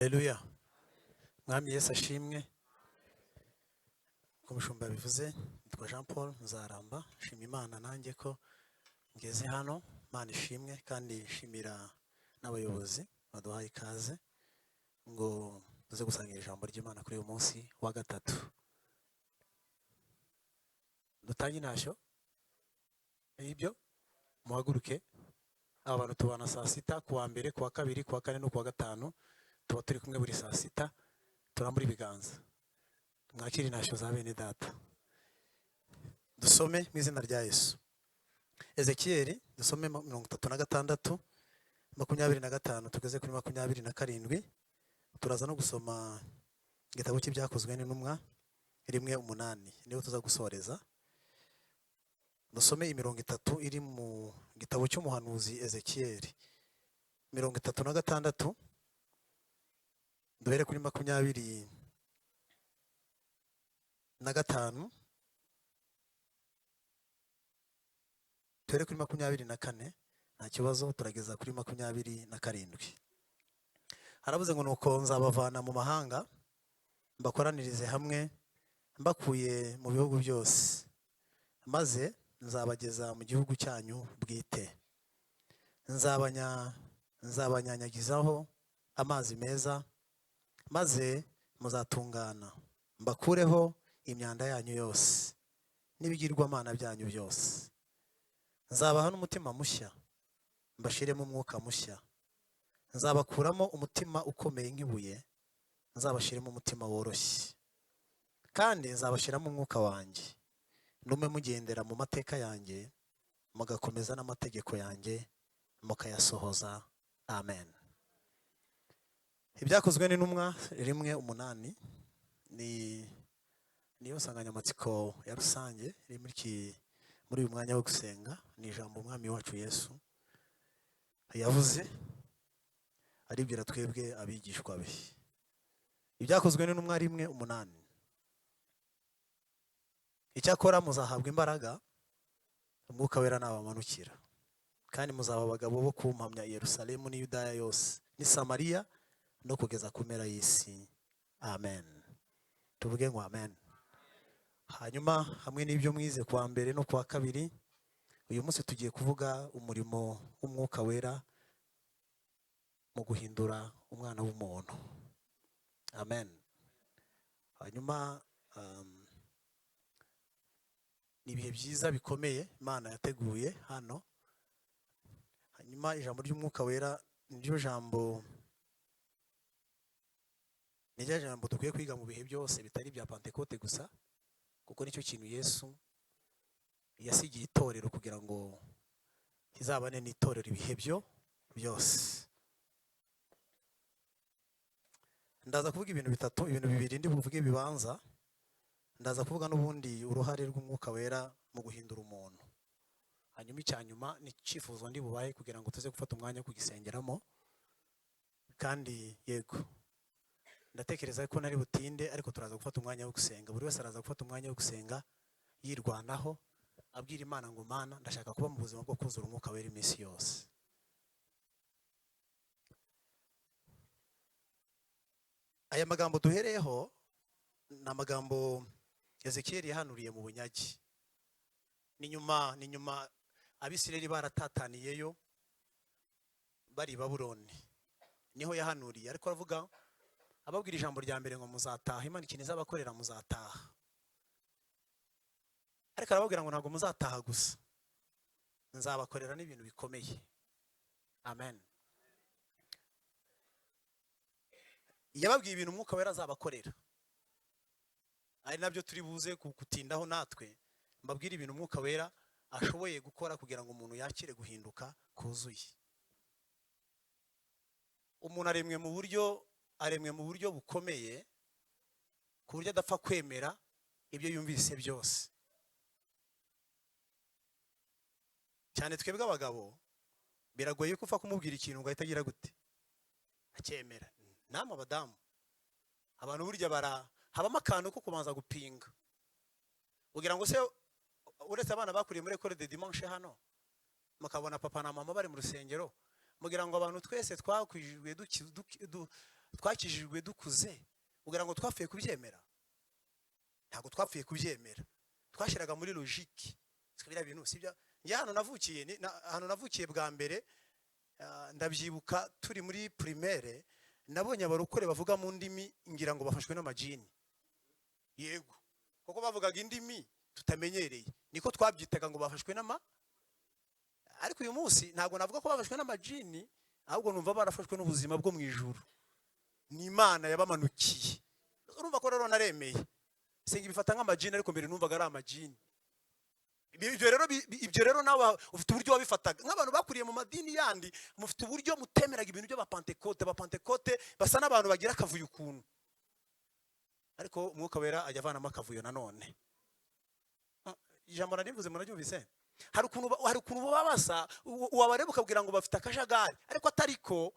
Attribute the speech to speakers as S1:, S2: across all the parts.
S1: Haleluya. Mwami Yesu ashimwe. Ko mushumba bivuze, nitwa Jean Paul NZARAMBA. Shima Imana nanjye ko ngeze hano. Imana ishimwe kandi shimira n'abayobozi baduhaye ikaze ngo tuze gusangira ijambo ry'Imana kuri uyu munsi wa gatatu. Dutange intashyo. Ibyo muhaguruke. Abantu tubana saa sita, kuwa mbere, kuwa kabiri, kuwa kane no kuwa gatanu. Tuba turi kumwe buri saa sita, turambura ibiganza. Mwakira intashyo za bene data. Dusome mu izina rya Yesu. Ezekiyeli, dusome 36, 25 tugeze kuri 27. Turaza no gusoma igitabo cy'ibyakozwe n'intumwa 1:8. Niho tuza gusoreza. Dusome 30 iri mu gitabo cy'umuhanuzi Ezekiyeli. 36. Duhere kuri 25. Duhere kuri 24. Nta kibazo, turageza kuri 27. Haravuze ngo nuko nzabavana mu mahanga mbakoranirize hamwe mbakuye mu bihugu byose, maze nzabageza mu gihugu cyanyu bwite. Nzabanyanyagizaho amazi meza, maze muzatungana, mbakureho imyanda yanyu yose n'ibigirwamana byanyu byose. Nzabaha n'umutima mushya, mbashiremo umwuka mushya. Nzabakuramo umutima ukomeye nk'ibuye, nzabashiremo umutima woroshye. Kandi nzabashiramo umwuka wanjye, nume mugendera mu mateka yanjye, mugakomeza n'amategeko yanjye, mukayasohoza. Amen. Ibyakozwe n'intumwa 1:8 niyo nsanganyamatsiko ya rusange iri muri uyu mwanya wo gusenga. Ni ijambo umwami wacu Yesu yavuze aribwira twebwe abigishwa be. Ibyakozwe n'intumwa 1:8. Icyakora muzahabwa imbaraga, umwuka wera nabamanukira, kandi muzaba abagabo bo kumpamya i Yerusalemu ni Yudaya yose ni Samariya no kugeza ku mpera y'isi. Amen. Tuvuge ngo amen. Hanyuma hamwe n'ibyo mwize kuwa mbere no kuwa kabiri, uyu munsi tugiye kuvuga umurimo w'umwuka wera mu guhindura umwana w'umuntu. Amen. Hanyuma ni ibihe byiza bikomeye Imana yateguye hano. Hanyuma ijambo ry'umwuka wera niryo jambo dukwiye kwiga mu bihe byose, bitari bya Pentecote gusa, kuko nicyo kintu Yesu yasigiye itorero kugira ngo kizabane n'itorero ibihe byose. Ndaza kuvuga ibintu bitatu, ibintu bibiri ndi buvuge bibanza. Ndaza kuvuga n'ubundi uruhare rw'umwuka wera mu guhindura umuntu. Hanyuma icyanyuma ni icyifuzo ndi bubaye kugira ngo tuze gufata umwanya wo kugisengeramo. Kandi yego, ndatekereza ko nari butinde, ariko turaza gufata umwanya wo gusenga. Buri wese araza gufata umwanya wo gusenga yirwanaho, abwira Imana ngo Mana, ndashaka kuba mu buzima bwo kuzura umwuka wera iminsi yose. Aya magambo duhereyeho ni amagambo Ezekiyeli yahanuriye mu bunyagi. Ni nyuma Abisirayeli baratataniyeyo bari Babuloni, niho yahanuriye. Ariko aravuga, ababwira ijambo rya mbere ngo muzataha, Imana ikintu izabakorera muzataha. Ariko arababwira ngo ntabwo muzataha gusa, nzabakorera n'ibintu bikomeye. Amen. Yababwiye ibintu umwuka wera azabakorera, ari nabyo turi buze kugutindaho natwe. Mbabwira ibintu umwuka wera ashoboye gukora kugira ngo umuntu yakire guhinduka kuzuye. Umuntu aremwe mu buryo bukomeye, ku buryo adapfa kwemera ibyo yumvise byose. Cyane twebwe abagabo biragoye ko upfa kumubwira ikintu ngo ahita agira gute acyemera. Namwe abadamu, abantu burya habamo akantu ko kubanza gupinga, kugira ngo se uretse abana bakuriye muri école de dimanche hano, mukabona papa na mama bari mu rusengero, mugira ngo abantu twese twakwijwe twakijijwe dukuze ugira ngo twapfuye kubyemera? Ntabwo twapfuye kubyemera, twashiraga muri logique. Sikabira bintu sibya. Njye hano navukiye bwa mbere, ndabyibuka turi muri primaire, nabonye abarokore bavuga mu ndimi ngira ngo bafashwe n'amajini. Yego, kuko bavugaga indimi tutamenyereye, niko twabyitaga ngo bafashwe n'ama. Ariko uyu munsi ntabwo navuga ko bafashwe n'amajini, ahubwo numva barafashwe n'ubuzima bwo mu ijuru. Ni Imana yabamanukiye. Urumva ko rero naremeye. Senga bifata nk'amajini, ariko mbere numvaga ari amajini. Ibyo rero nawe ufite uburyo wabifataga nk'abantu bakuriye mu madini yandi, mufite uburyo mutemeraga ibintu bya Pentecote basa n'abantu bagira akavuyo ukuntu. Ariko Umwuka Wera ajya avanamo akavuyo nanone. Ijambo narivuze muraryumvise? Hari ukuntu babasa wabareba ukabwira ngo bafite akajagari, ariko atariko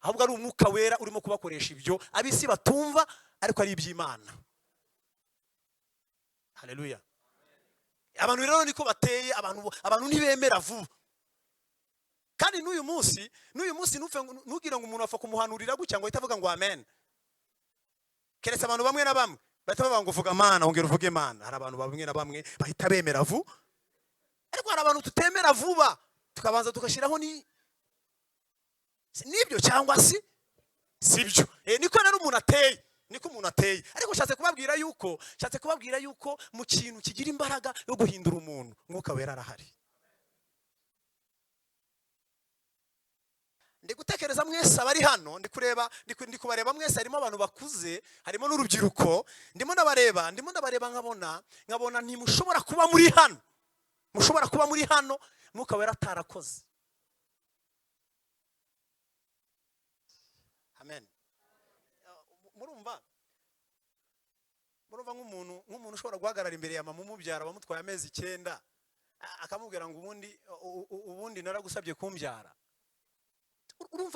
S1: ahubwo ari Umwuka Wera urimo kubakoresha ibyo abisi batumva, ariko ari iby'Imana. Haleluya. Abantu rero niko bateye, abantu ntibemera vuba. Kandi n'uyu munsi nugira ngo umuntu afa kumuhanurira gutya ngo itavuga ngo amen. Keretse abantu bamwe na bamwe bahita bavuga ngo vuga Mana, ongera uvuge Mana. Hari abantu bamwe na bamwe bahita bemera vuba, ariko hari abantu tutemera vuba, tukabanza tukashiraho nibyo cyangwa sibyo. Niko na umuntu ateye, niko umuntu ateye. Ariko nshatse kubabwira yuko mu kintu kigira imbaraga yo guhindura umuntu, Umwuka Wera arahari. Ndi gutekereza mwese abari hano, ndi kubareba mwese, harimo abantu bakuze, harimo n'urubyiruko. Ndimo ndabareba nkabona ntimushobora kuba muri hano, mushobora kuba muri hano Umwuka Wera atarakoze. Amen. Murumva nk'umuntu ushobora guhagarara imbere ya mama umubyara bamutwaye amezi 9 akamubwira ngo ubundi naragusabye kumbyara.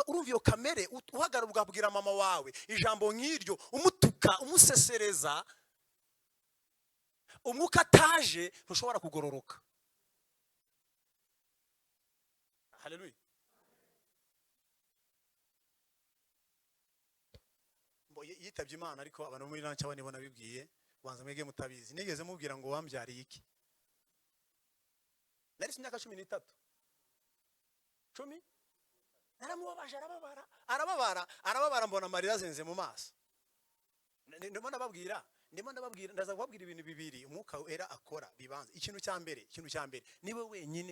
S1: Urumva iyo kamere uhagarara ugabwira mama wawe ijambo nk'iryo, umutuka, umusesereza, umwuka ataje ntushobora kugororoka. Haleluya. Yitabye Imana, ariko abantu muri nanca bane bibwiye banza mwege mutabizi. Nigeze mubwira ngo wambyariye iki? Nari imyaka 13. 10? Naramubabaje, arababara mbona amarira azenze mu maso. Ndimo ndababwira ndaza kubabwira ibintu bibiri Umwuka Wera akora bibanza. Ikintu cya mbere niwe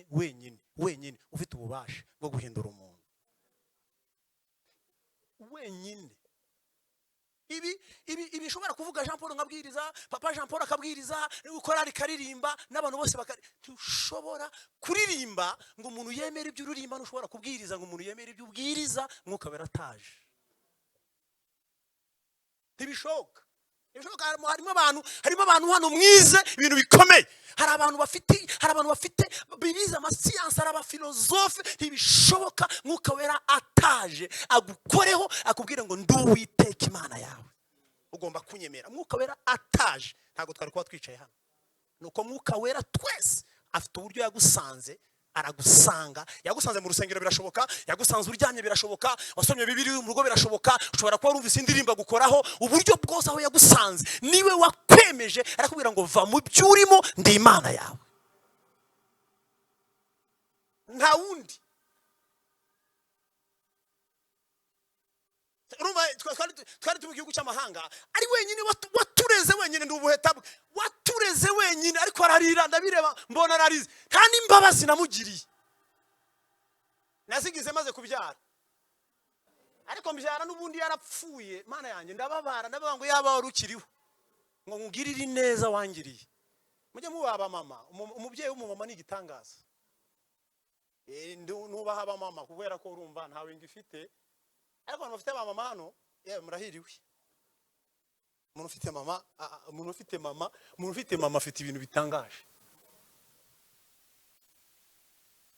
S1: wenyine ufite ububasha bwo guhindura umuntu. Wenyine. Ibi bishobora kuvuga Jean Paul ngabwiriza, Papa Jean Paul akabwiriza, ukorari karirimba n'abantu bose tushobora kuririmba ngo umuntu yemera ibyo uririmba, nushobora kubwiriza ngo umuntu yemera ibyo ubwiriza Umwuka Wera ataje. Ntibishoboka. Harimo abantu hano mwize ibintu bikomeye. Hari abantu bafite bibiza amasiyansi, ari abafilozofe. Ntibishoboka Umwuka Wera ataje agukoreho akubwira ngo nduwiteka Imana yawe, ugomba kunyemera. Umwuka Wera ataje ntago twari kuba twicaye hano. Nuko Umwuka Wera twese afite uburyo yagusanze, aragusanga. Yagusanze mu rusengero birashoboka, yagusanze uryamye birashoboka, wasomye Bibiliya mu rugo birashoboka, ushobora kuba urumvise indirimbo gukoraho. Uburyo bwose aho yagusanze niwe wakwemeje, arakubwira ngo va mu byurimo, ndi Imana yawe. Nta wundi. Urumva twari mu gihugu cy'amahanga, ari wenyine watureze wenyine, ndi ubuheta watureze wenyine, ariko ararira, ndabireba mbona ararize, kandi imbabazi namugiriye. Nasigize maze kubyara, ariko mbyara n'ubundi yarapfuye. Mana yanjye ndababara ngo yaba warukiriho ngo ngugirire neza wangiriye. Mujye mubaba mama, umubyeyi w'umumama ni igitangaza. Nubaha aba mama kubera ko urumva ntawe ngifite. Ariko abantu bafite mama hano, murahiriwe. Umuntu ufite mama afite ibintu bitangaje.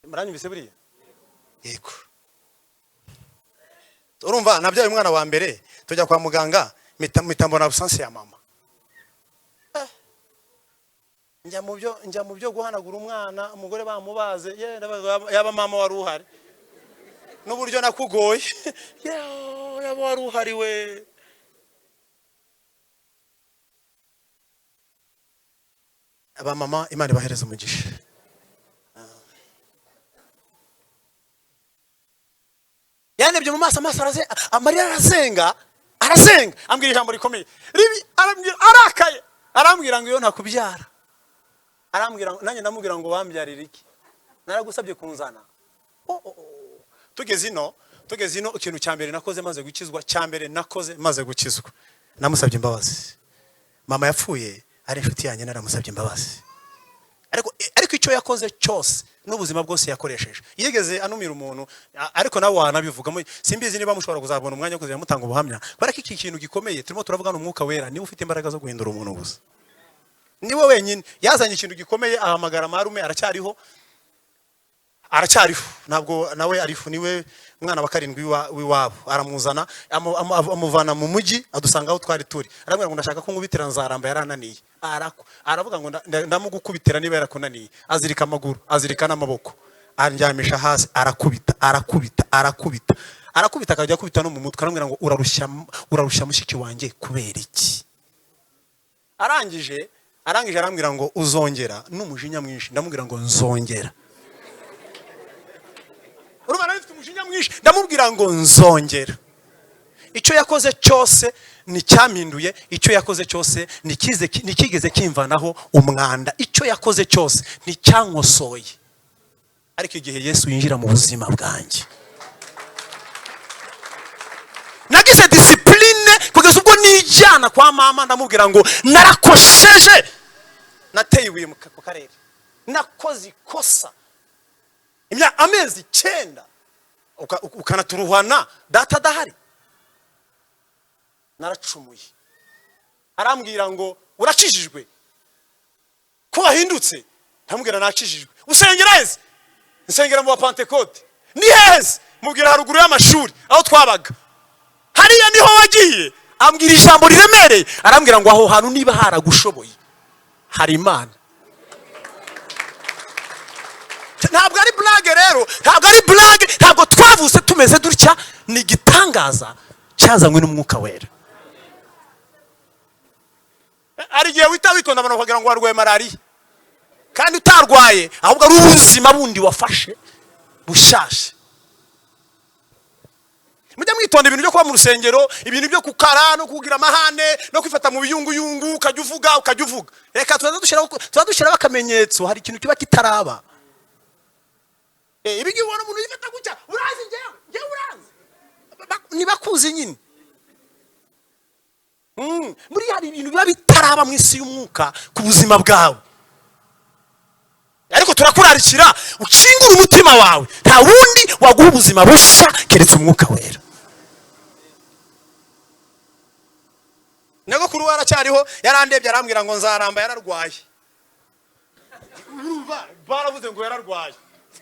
S1: Muranyumvise buriya? Yego. Urumva nabyaye umwana wa mbere, tujya kwa muganga, mitambona absence ya mama. Njya mu byo guhanagura umwana, umugore bamubaze, yaba mama wari uhari. n'uburyo nakugoye yaba wari uhari we. Aba mama Imana ibahereza umugisha. Yanebye mu maso araze amarira arasenga ambwira ijambo rikomeye ribi arakaye arambwira ngo iyo ntakubyara arambwira nanjye ndamubwira ngo wambyarira iki naragusabye kunzana. Tugeze ino ikintu cyambere nakoze maze gukizwa namusabye imbabazi. Mama yapfuye ari inshuti yanjye naramusabye imbabazi. Ariko icyo yakoze cyose n'ubuzima bwose yakoresheje yigeze anumira umuntu ariko nawe wanabivugamo simbizi niba mushobora kuzabona umwanya wo kuzira mutanga ubuhamya kubera ko iki kintu gikomeye turimo turavuga n'umwuka wera niwe ufite imbaraga zo guhindura umuntu gusa niwe wenyine yazanye ikintu gikomeye ahamagara marume aracyariho ntabwo nawe arifu niwe mwana wa karindwi w'iwabo aramuzana amuvana mu mujyi adusanga aho twari turi aramubwira ngo ndashaka ko nkubitira NZARAMBA yarananiye aravuga ngo ndamugukubitira niba yarakunaniye azirika amaguru azirika n'amaboko anjyamisha hasi arakubita akajya akubita no mu mutwe aramubwira ngo urarushya mushiki wanjye kubera iki. Arangije arambwira ngo uzongera n'umujinya mwinshi ndamubwira ngo nzongera. Urumana nifite umujinya mwinshi ndamubwira ngo nzongera. Icyo yakoze cyose nicyaminduye, icyo yakoze cyose nikigeze kimvanaho umwanda, icyo yakoze cyose nicyankosoye. Ariko igihe Yesu yinjira mu buzima bwanjye nagize discipline kugeza ubwo nijyana kwa mama ndamubwira ngo narakosheje nateye ibuye mu karere nakoze ikosa amezi 9 ukanaturuhana data dahari naracumuye. Arambwira ngo uracishijwe ko wahindutse ndamubwira nakishijwe. Usengera heze nsengera mu Pentecoste ni heze mubwira haruguru y'amashuri aho twabaga hariya niho wagiye ambwira ijambo riremereye arambwira ngo aho hantu niba haragushoboye hari Imana. Ntabwo ari blague rero ntabwo twavuse tumeze dutya ni igitangaza cyazanywe n'umwuka wera. Ari gihe witonda abantu bakagira ngo warwaye malaria kandi utarwaye ahubwo ari ubuzima bundi wafashe bushashe. Mujya mwitonda ibintu byo kuba mu rusengero ibintu byo kukara no kugira amahane no kwifata mu biyunguyungu ukajya uvuga reka tuzadushira bakamenyetso hari ikintu kiba kitaraba. Ibigi ubona umuntu yifata gutya urazi njye urazi nibakuzi nyine muri hari ibintu biba bitaraba mu isi y'umwuka ku buzima bwawe. Ariko turakurarikira ukingura umutima wawe nta wundi waguha ubuzima busha keretse umwuka wera. Nyagakuru waracyariho yarandebye arambwira ngo NZARAMBA yararwaye. Baravuze ngo yararwaye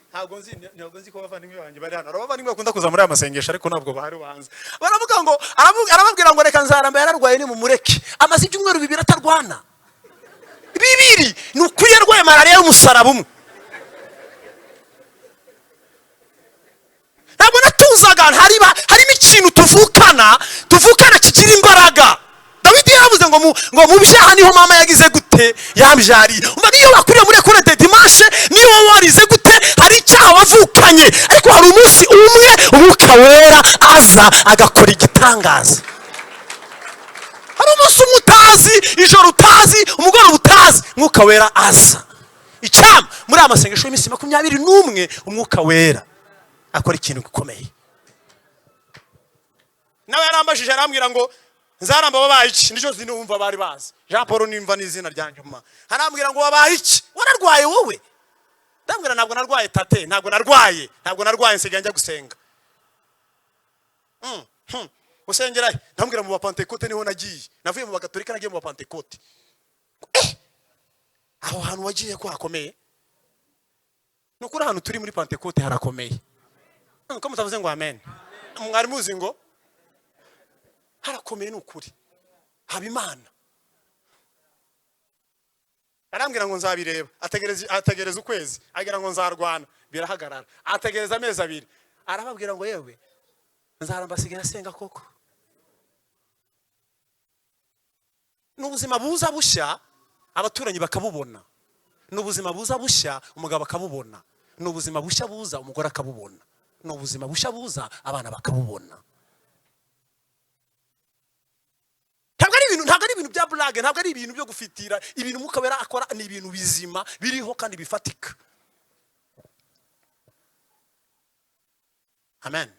S1: ntabwo nzi ko bavandimwe banjye bari hano abavandimwe bakunda kuza muri aya masengesho ariko ntabwo bahari banze baravuga ngo arababwira ngo reka NZARAMBA yararwaye ni mu mureke amaze ibyumweru 2 atarwana 2 ni ukuri yarwaye malaria y'umusaraba umwe. Ntabwo natuzaga harimo ikintu tuvukana kigira imbaraga. Dawidi yavuze ngo mu byaha niho mama yagize gute yambyariye umva niyo bakuriye muri ekole de dimanche niyo warize gute hari icyaha wavukanye ariko hari umunsi umwe umwuka wera aza agakora igitangaza. Hari umunsi umutazi ijoro utazi umugoroba utazi umwuka wera aza. Icyama muri amasengesho y'imisi 21 umwuka wera akora ikintu gikomeye. Nawe yarambajije arambwira ngo NZARAMBA babaye iki nijo zinumva bari bazi Jean Paul nimva n'izina ryanjye mama arambwira ngo babaye iki wararwaye wowe ndambwira ntabwo narwaye tate ntabwo narwaye nsigaye njya gusenga usengera ndambwira mu Pentecoste niho nagiye navuye mu Gatolika nagiye mu Pentecoste aho hantu wagiye ko hakomeye nukuri hano turi muri Pentecoste harakomeye ko mutavuze ngo amen mwari muzi ngo harakomeye n'ukuri haba Imana. Arambwira ngo nzabireba ategereza ukwezi agira ngo nzarwana birahagarara ategereza amezi 2 arababwira ngo yewe nzaramba sigara senga koko. N'ubuzima buza bushya abaturanyi bakabubona. N'ubuzima buza bushya umugabo akabubona. N'ubuzima bushya buza umugore akabubona. N'ubuzima bushya buza abana bakabubona. Ntabwo ari ibintu bya blague, ntabwo ari ibintu byo gufitira. Ibintu Mwuka Wera akora ni ibintu bizima biriho kandi bifatika. Amen.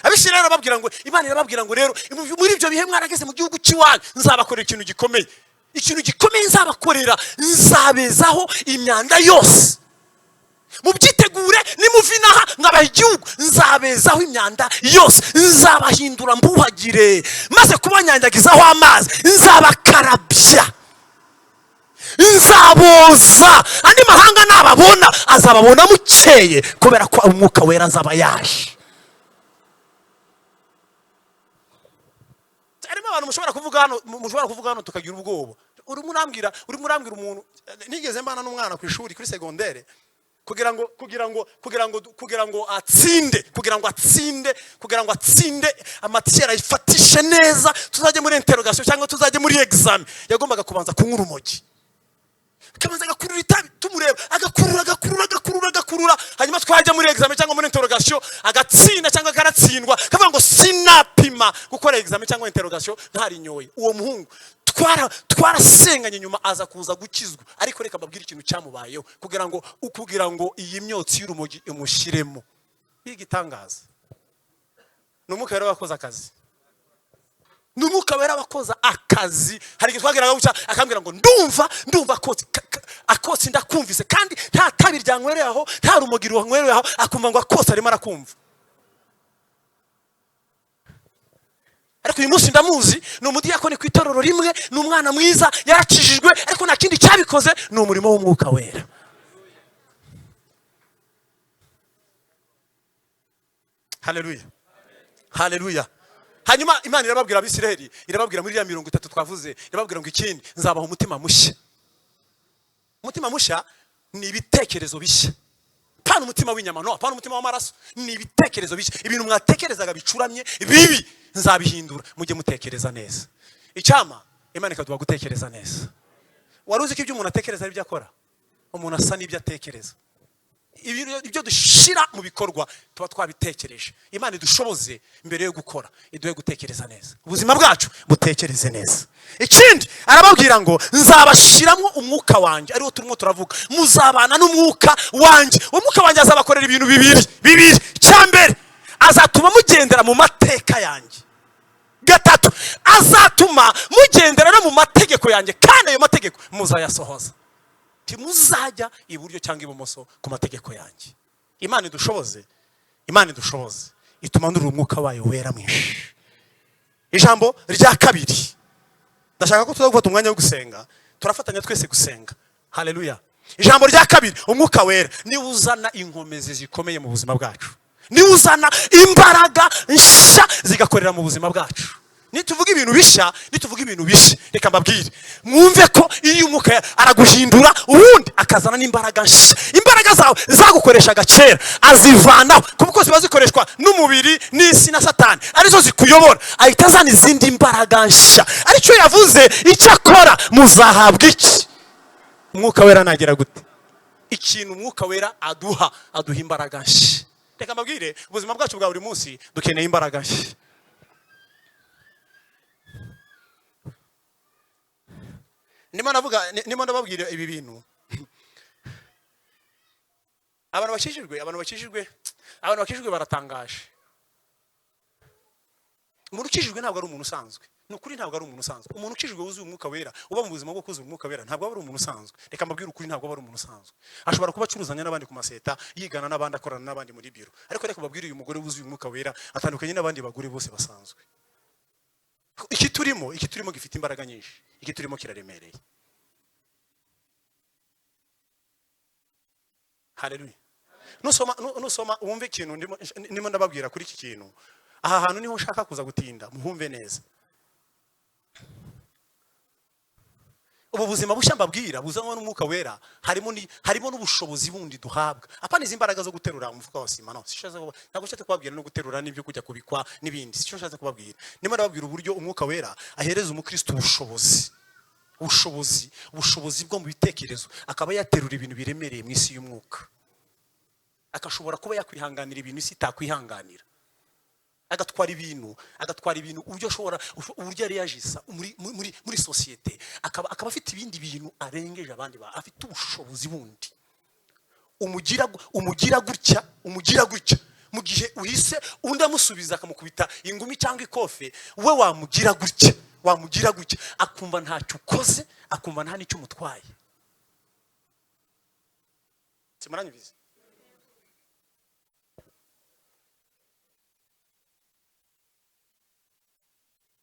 S1: Abishira rero babwira ngo Imana irababwira ngo rero muri ibyo bihe mwarageze mu gihugu cy'iwanyu nzabakorera ikintu gikomeye. Ikintu gikomeye nzabakorera, nzabezaho imyanda yose. Mubyitegure nimuvinaha ngabaha igihugu, nzabezaho imyanda yose, nzabahindura mbuhagire, maze kubanyanyagizaho amazi, nzabakarabya, nzaboza. Andi mahanga nababona azababona mukeye kubera ko Umwuka Wera nzaba yaje. Arimo abantu mushobora kuvuga hano tukagira ubwoba. Urimo urambwira umuntu nigeze mbana n'umwana ku ishuri kuri secondaire kugira ngo atsinde amatiyera ifatishe neza tuzajye muri interrogation cyangwa tuzajye muri exam, yagombaga kubanza kunywa urumogi. Kabanza agakurura itabi tumureba, agakurura, hanyuma twajya muri exam cyangwa muri interrogation agatsinda cyangwa karatsindwa, kavuga ngo sinapima gukora exam cyangwa interrogation ntari nyoye. Uwo muhungu twarasenganye nyuma aza kuza gukizwa. Ariko reka mbabwire ikintu cyamubayeho kugira ngo iyi myotsi y'urumogi imushiremo. Igitangaza n'Umwuka Wera wakoze akazi. N'Umwuka Wera wakoza akazi. Hari twageraga guca akambwira ngo ndumva akotsi ndakumvise kandi nta tabi ryanywereye aho, nta rumogi runywereye aho, akumva ngo akotsi arimo arakumva. Ariko uyu munsi ndamuzi, ni umudiyakoni ku itorero rimwe, ni umwana mwiza yarakijijwe, ariko nta kindi cyabikoze, ni umurimo w'Umwuka Wera. Haleluya, haleluya. Hanyuma Imana irababwira Abisirayeli, irababwira muri ya 30 twavuze, irababwira ngo ikindi nzabaha umutima mushya. Umutima mushya ni ibitekerezo bishya. Pana umutima w'inyama, no, pana umutima w'amaraso, ni ibitekerezo bishya. Ibintu mwatekerezaga bicuramye bibi nzabihindura, mujye mutekereza neza. Icyama Imana ikaduha gutekereza neza. Waruzi ko ibyo umuntu atekereza ari byo akora? Umuntu asa n'ibyo atekereza. Ibyo dushira mu bikorwa tuba twabitekereje. Imana idushoboze mbere yo gukora, iduhe gutekereza neza. Ubuzima bwacu butekereze neza. Ikindi arababwira ngo nzabashiramo umwuka wanjye, ariwo turimo turavuga. Muzabana n'umwuka wanjye. Umwuka wanjye azabakorera ibintu bibiri. Cyambere azatuma mugendera mu mateka yanjye. Gatatu azatuma mugendera no mu mategeko yanjye, kandi ayo mategeko muzayasohoza. Timuzajya iburyo cyangwa ibumoso ku mategeko yanjye. Imana idushoboze ituma ndura umwuka wayo wera mwinshi. Ijambo rya kabiri ndashaka ko tuzagufata umwanya wo gusenga, turafatanya twese gusenga. Haleluya. Ijambo rya kabiri, Umwuka Wera ni uzana inkomezi zikomeye mu buzima bwacu, ni uzana imbaraga nshya zigakorera mu buzima bwacu. Nituvuga ibintu bishya, reka mbabwire mwumve ko iyo Umwuka araguhindura ubundi akazana n'imbaraga nshya. Imbaraga zawe zagukoreshaga kera azivanaho, kuko ziba zikoreshwa n'umubiri n'isi na Satani, arizo zikuyobora. Ahita azana izindi imbaraga nshya. Aricyo yavuze, icyo akora muzahabwa iki? Umwuka Wera nagera gute? Ikintu Umwuka Wera aduha imbaraga nshya. Reka mbabwire ubuzima bwacu bwa buri munsi dukeneye imbaraga nshya. Nimo ndababwira ibi bintu. Abantu bakijijwe baratangaje. Umuntu ukijijwe ntabwo ari umuntu usanzwe. Nukuri ntabwo ari umuntu usanzwe. Umuntu ukijijwe wuzuye Umwuka Wera, uba mu buzima bwo kuzuza Umwuka Wera, ntabwo ari umuntu usanzwe. Reka mbabwire ukuri, ntabwo ari umuntu usanzwe. Ashobora kuba acuruzanya n'abandi ku maseta, yigana n'abandi, akorana n'abandi muri biro. Ariko reka mbabwire uyu mugore wuzuye Umwuka Wera atandukanye n'abandi bagore bose basanzwe. Iki turimo gifite imbaraga nyinshi. Iki turimo kiraremereye. Haleluya. Nusoma wumve ikintu ndimo ndababwira kuri iki kintu. Aha hantu niho ushaka kuza gutinda, muhumve neza. ubu buzima bushya mbabwira buzanwa n'umwuka wera, harimo n'ubushobozi bundi duhabwa. Apana izi imbaraga zo guterura umufuka wa sima, no sishaze ntabwo nshatse kubabwira no guterura n'ibyo kujya kubikwa n'ibindi, sicyo nshatse kubabwira. Nimo ndababwira uburyo umwuka wera ahereza umukristo ubushobozi bwo mu bitekerezo, akaba yaterura ibintu biremereye mu isi y'umwuka, akashobora kuba yakwihanganira ibintu isi itakwihanganira, agatwara ibintu uburyo ashobora, uburyo yari yajisa muri societe, akaba afite ibindi bintu arengeje abandi afite ubushobozi bundi. umugira gutya mu gihe uhise undi amusubiza akamukubita ingumi cyangwa ikofe, we wamugira gutya akumva ntacyo ukoze, akumva nta n'icyo umutwaye. Simuranyibize.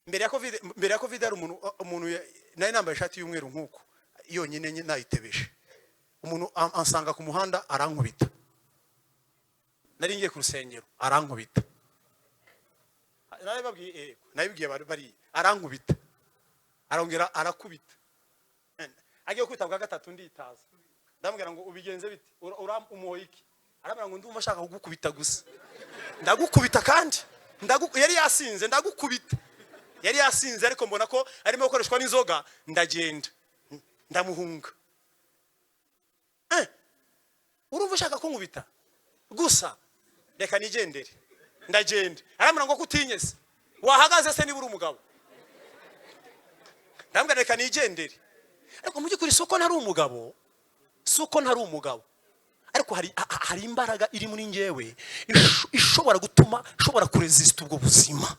S1: Mbere ya covid hari umuntu nari nambaye ishati y'umweru nkuko yonyine nayitebeje, umuntu ansanga ku muhanda arankubita, nari ngiye ku rusengero arankubita, nabibwiye bari arankubita, arongera arakubita, agiye kwita bwa gatatu nditaza, ndamubwira ngo ubigenze bite, umuhoye iki, arambwira ngo ndumva ashaka kugukubita gusa. Ndagukubita kandi yari yasinze, ndagukubita yari yasinze, ariko mbona ko arimo gukoreshwa n'inzoga, ndagenda ndamuhunga. Urumva ushaka kunkubita gusa, reka nigendere, ndagenda. Arambwira ngo kutinyese, wahagaze se niba uri umugabo? Ndambwira reka nigendere. Ariko mu by'ukuri suko ntari umugabo, ariko hari imbaraga iri muri njyewe ishobora gutuma shobora kuresista ubwo buzima.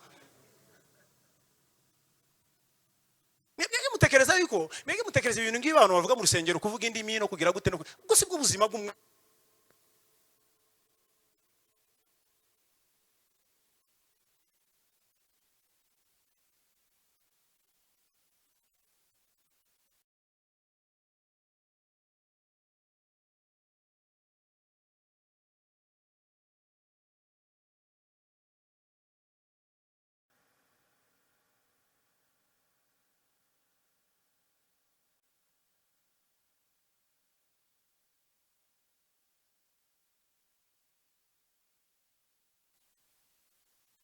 S1: Mwege mutekereza ibintu ngibi abantu bavuga mu rusengero, kuvuga indimi no kugira gute no gusa bwo buzima bw'umwe.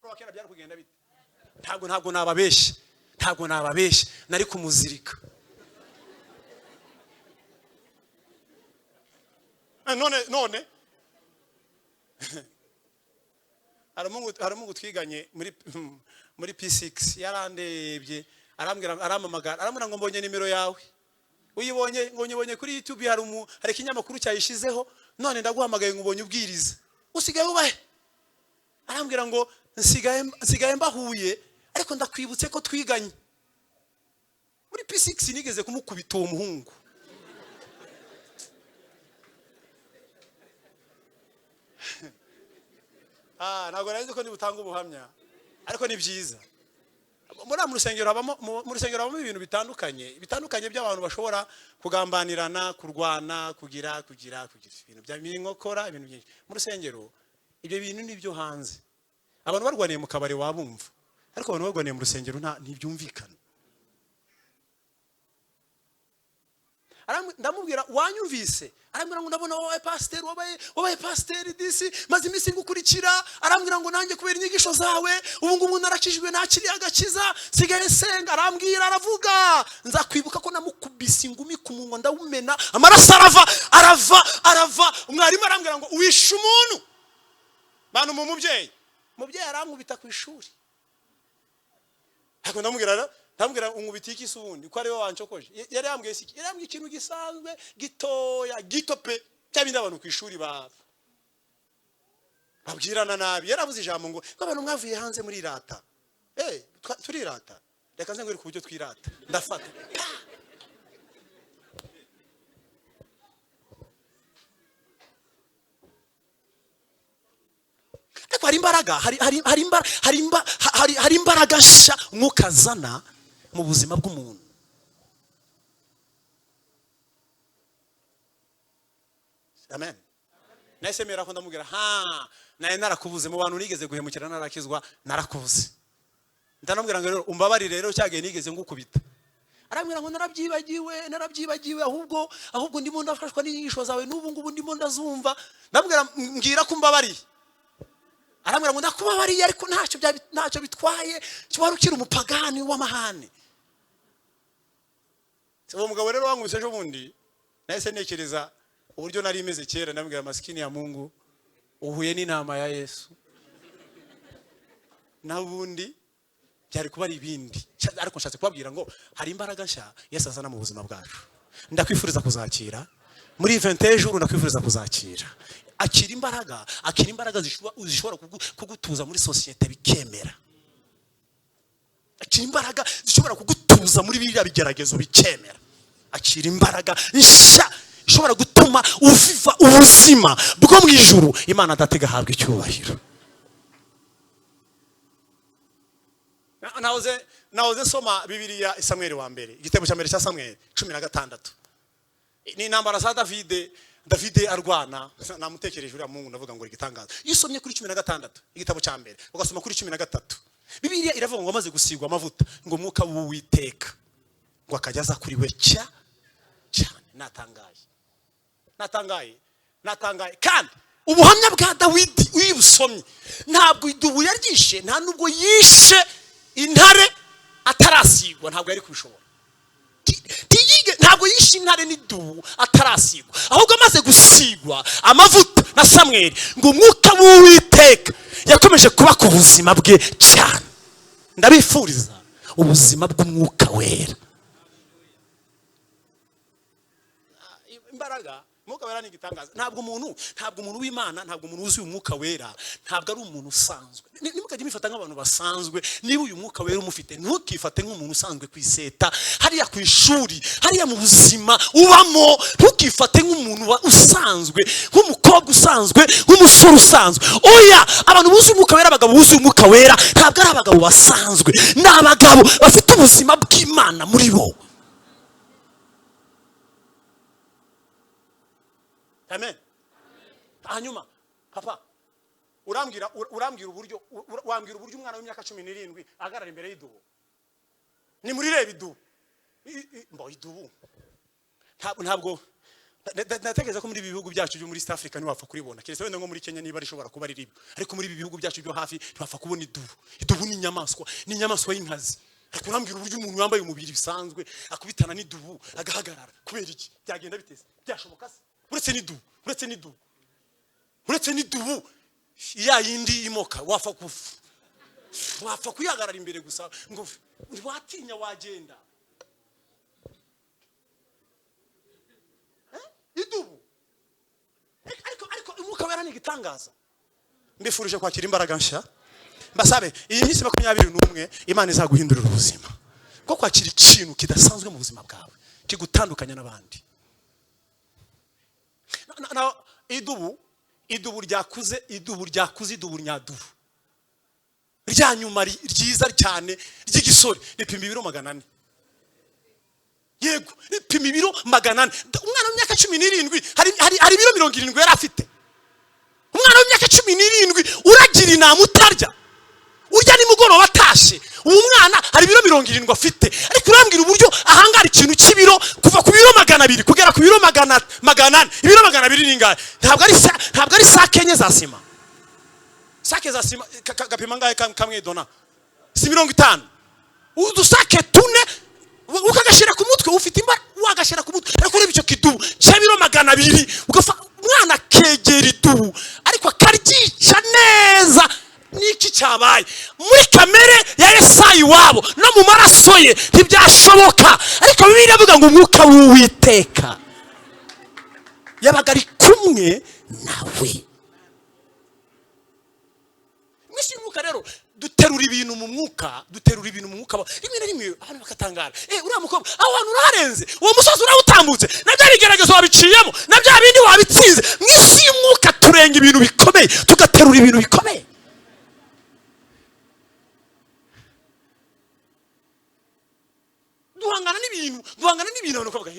S1: Wakera byari kugenda bite? Ntabwo nababeshye, nari kumuzirika. None haramungu twiganye muri P6 yarandebye, aramamagara, aramubwira ngo mbonye nimero yawe, uyibonye ngo nyibonye kuri YouTube, hari ikinyamakuru cyayishizeho, none ndaguhamagaye ngo ubonye ubwiriza, usigaye ubahe? Arambwira ngo nsigaye mbahuye, ariko ndakwibutse ko twiganye muri P6, nigeze kumukubita uwo muhungu. Ntabwo nari nzi ko nibutanga ubuhamya, ariko ni byiza. Mu rusengero habamo ibintu bitandukanye by'abantu bashobora kugambanirana, kurwana, kugira ibintu bya minkokora, ibintu byinshi mu rusengero. Ibyo bintu nibyo hanze. Abantu barwaniye mu kabare wabumva, ariko abantu barwaniye mu rusengero ntibyumvikana. Ndamubwira wanyumvise, arambwira ngo ndabona wabaye pasiteri disi, maze iminsi ngukurikira. Arambwira ngo nanjye kubera inyigisho zawe ubu ngubu narakijijwe, nakiriye agakiza, sigaye senga. Arambwira, aravuga, nzakwibuka ko namukubise ingumi ku munwa ndawumena, amaraso arava. Umwarimu arambwira ngo uwishe umuntu. Bantu mu mubyeyi arankubita ku ishuri. Ariko ndamubwira unkubita iki se ubundi ko ari we wancokoje? Yari yambwiye ikintu gisanzwe gitoya gitope cyabindi abantu ku ishuri babwirana nabi. Yaravuze ijambo ngo abantu mwavuye hanze muri rata. Turirata, reka nze ngwere ku buryo twirata. Ndafata hari imbaraga nshya umwuka azana mu buzima bw'umuntu. Amen. Nahise mera ko ndamubwira naye narakubuze mu bantu nigeze guhemukira narakizwa, narakubuze. Ndanamubwira ngo rero umbabarire, rero cyagiye nigeze ngukubita, arambwira ngo narabyibagiwe ahubwo ndimo ndafashwa n'inyigisho zawe n'ubu ngubu ndimo ndazumva. Ndabwira mbwira ko mbabariye. Arambwira ngo ndakubabariye ariko ntacyo bitwaye, wari ukiri umupagani w'amahane. Uwo mugabo rero wangubise ejo bundi nahise ntekereza uburyo nari imeze kera. Ndabwira maskini ya Mungu, uhuye n'inama ya Yesu nabundi byari kuba ari ibindi. Ariko nshatse kubabwira ngo hari imbaraga nshya Yesu azana mu buzima bwacu. Ndakwifuriza kuzakira muri event ejo, ndakwifuriza kuzakira. Akira imbaraga zishobora kugutuza muri societe bikemera. Akira imbaraga zishobora kugutuza muri biriya bigeragezo bikemera. Akira imbaraga nshya ishobora gutuma uviva ubuzima bwo mu ijuru Imana adatega habwa icyubahiro. Nahoze soma Bibiliya Samuel wa mbere, igitabo cya mbere cya Samuel 16. Ni intambara za David arwana. Namutekereje uriya Mungu ndavuga ngo igitangaza. Yisomye kuri 16 igitabo cya mbere, ugasoma kuri 13. Bibiliya iravuga ngo amaze gusigwa amavuta ngo umwuka w'Uwiteka ngo akajyaza kuri we cyane. Natangaye kandi ubuhamya bwa Dawidi uyibusomye ntabwo idubu yaryishe, nta nubwo yishe intare atarasigwa, ntabwo yari kubishobora. Ntabwo yishe intare n'idubu atarasigwa, ahubwo amaze gusigwa amavuta na Samuel ngo umwuka w'Uwiteka yakomeje kuba ku buzima bwe cyane. Ndabifuriza ubuzima bw'umwuka wera. Imbaraga Mwuka wera ni igitangaza. Ntabwo umuntu w'Imana, ntabwo umuntu uzi umwuka wera, ntabwo ari umuntu usanzwe. Nimukajye mifata nk'abantu basanzwe. Niba uyu mwuka wera umufite, ntukifate nk'umuntu usanzwe kwiseta hariya ku ishuri, hariya mu buzima ubamo. Ntukifate nk'umuntu usanzwe, nk'umukobwa usanzwe, nk'umusore usanzwe. Oya, abantu buzi umwuka wera, abagabo buzi umwuka wera ntabwo ari abagabo basanzwe, ni abagabo bafite ubuzima bw'Imana muri bo. Amen. Hanyuma papa urambwira uburyo umwana w'imyaka 17 agarara imbere y'idubu. Ni muri reba idubu. Idubu. Ntabwo natekereza ko muri ibi bihugu byacu byo muri East Africa niwapfa kuribona. Keretse wenda ngo muri Kenya niba rishobora kuba riri. Ariko muri ibi bihugu byacu byo hafi ntibapfa kubona idubu. Idubu ni inyamaswa y'inkazi. Ariko urambwira uburyo umuntu wambaye umubiri bisanzwe akubitana n'idubu agahagarara. Kubera iki? Byagenda biteze. Byashoboka se? Uretse n'idubu ya yindi imoka wapfa kuyagarara imbere gusa ngo watinya wagenda. Idubu. Ariko umwuka wera ni igitangaza. Mbifurije kwakira imbaraga nshya. Mbasabe iyi minsi 21 Imana izaguhindurira ubuzima. Ko kwakira ikintu kidasanzwe mu buzima bwawe kigutandukanya n'abandi. Na idubu ryakuze idubu nyadubu rya nyuma ryiza cyane ry'igisore ripima ibiro 400. Yego ripima ibiro 400. Umwana w'imyaka 17 hari ibiro 70 yari afite. Umwana w'imyaka 17 uragira inama utarya, urya nimugoroba atashe. Uwo mwana hari ibiro 70 afite. Ariko urambwira uburyo ahangara ikintu cy'ibiro kuva ku biro 200 kugera ku biro 800. Ibiro 200 ningahe? Ntabwo ari sake enye za sima. Sake za sima gapima ngahe kamwe dona? Si 50. Udusake tune ukagashira ku mutwe, ufite imba wagashira ku mutwe. Ariko ureba icyo kidubu cy'ibiro 200 ugafa umwana kegera idubu ariko akaryica neza. Niki cyabaye muri kamere ya Yesayi wabo no mu maraso ye ntibyashoboka. Ariko Bibiliya ivuga ngo umwuka w'Uwiteka yabaga ari kumwe nawe. Mwisi umwuka rero duterura ibintu mu mwuka rimwe na rimwe abantu bakatangara. Uriya mukobwa aho hantu uraharenze, uwo musozi urawutambutse, nabyo bigeragezo wabiciyemo, nabyo bindi wabitsinze. Mwisi y'umwuka turenga ibintu bikomeye, tugaterura ibintu bikomeye. duhangana n'ibintu abantu kavuga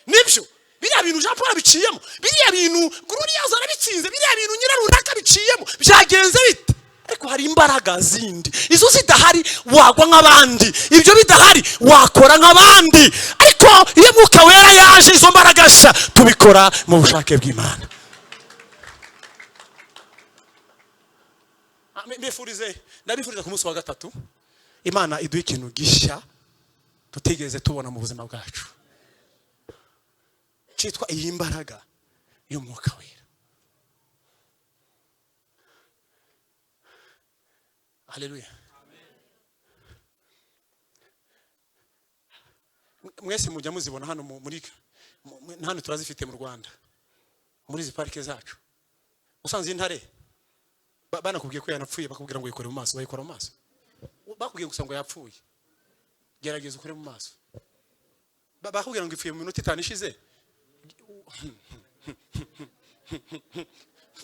S1: nibyo biriya bintu Jean Paul biciyemo, biriya bintu Glorious arabitsinze, biriya bintu nyirarunaka biciyemo byagenze bite?
S2: ariko hari imbaraga zindi izo zidahari wagwa nk'abandi, ibyo bidahari wakora nk'abandi, ariko iyo Mwuka Wera yaje izo mbaraga sha tubikora mu bushake bw'Imana. Ndabifuriza ku munsi wa gatatu Imana iduha ikintu gishya tutigeze tubona mu buzima bwacu, cyitwa iyi mbaraga y'Umwuka Wera. Haleluya. Mwese mujya muzibona hano muri hano turazifite mu Rwanda muri izi parike zacu. Usanze intare banakubwiye ko yanapfuye bakubwira ngo yikore mu maso, bayikora mu maso. Bakubwiye gusa ngo yapfuye, gerageza ukore mu maso. Bakubwira ngo ipfuye mu minota 5 ishize.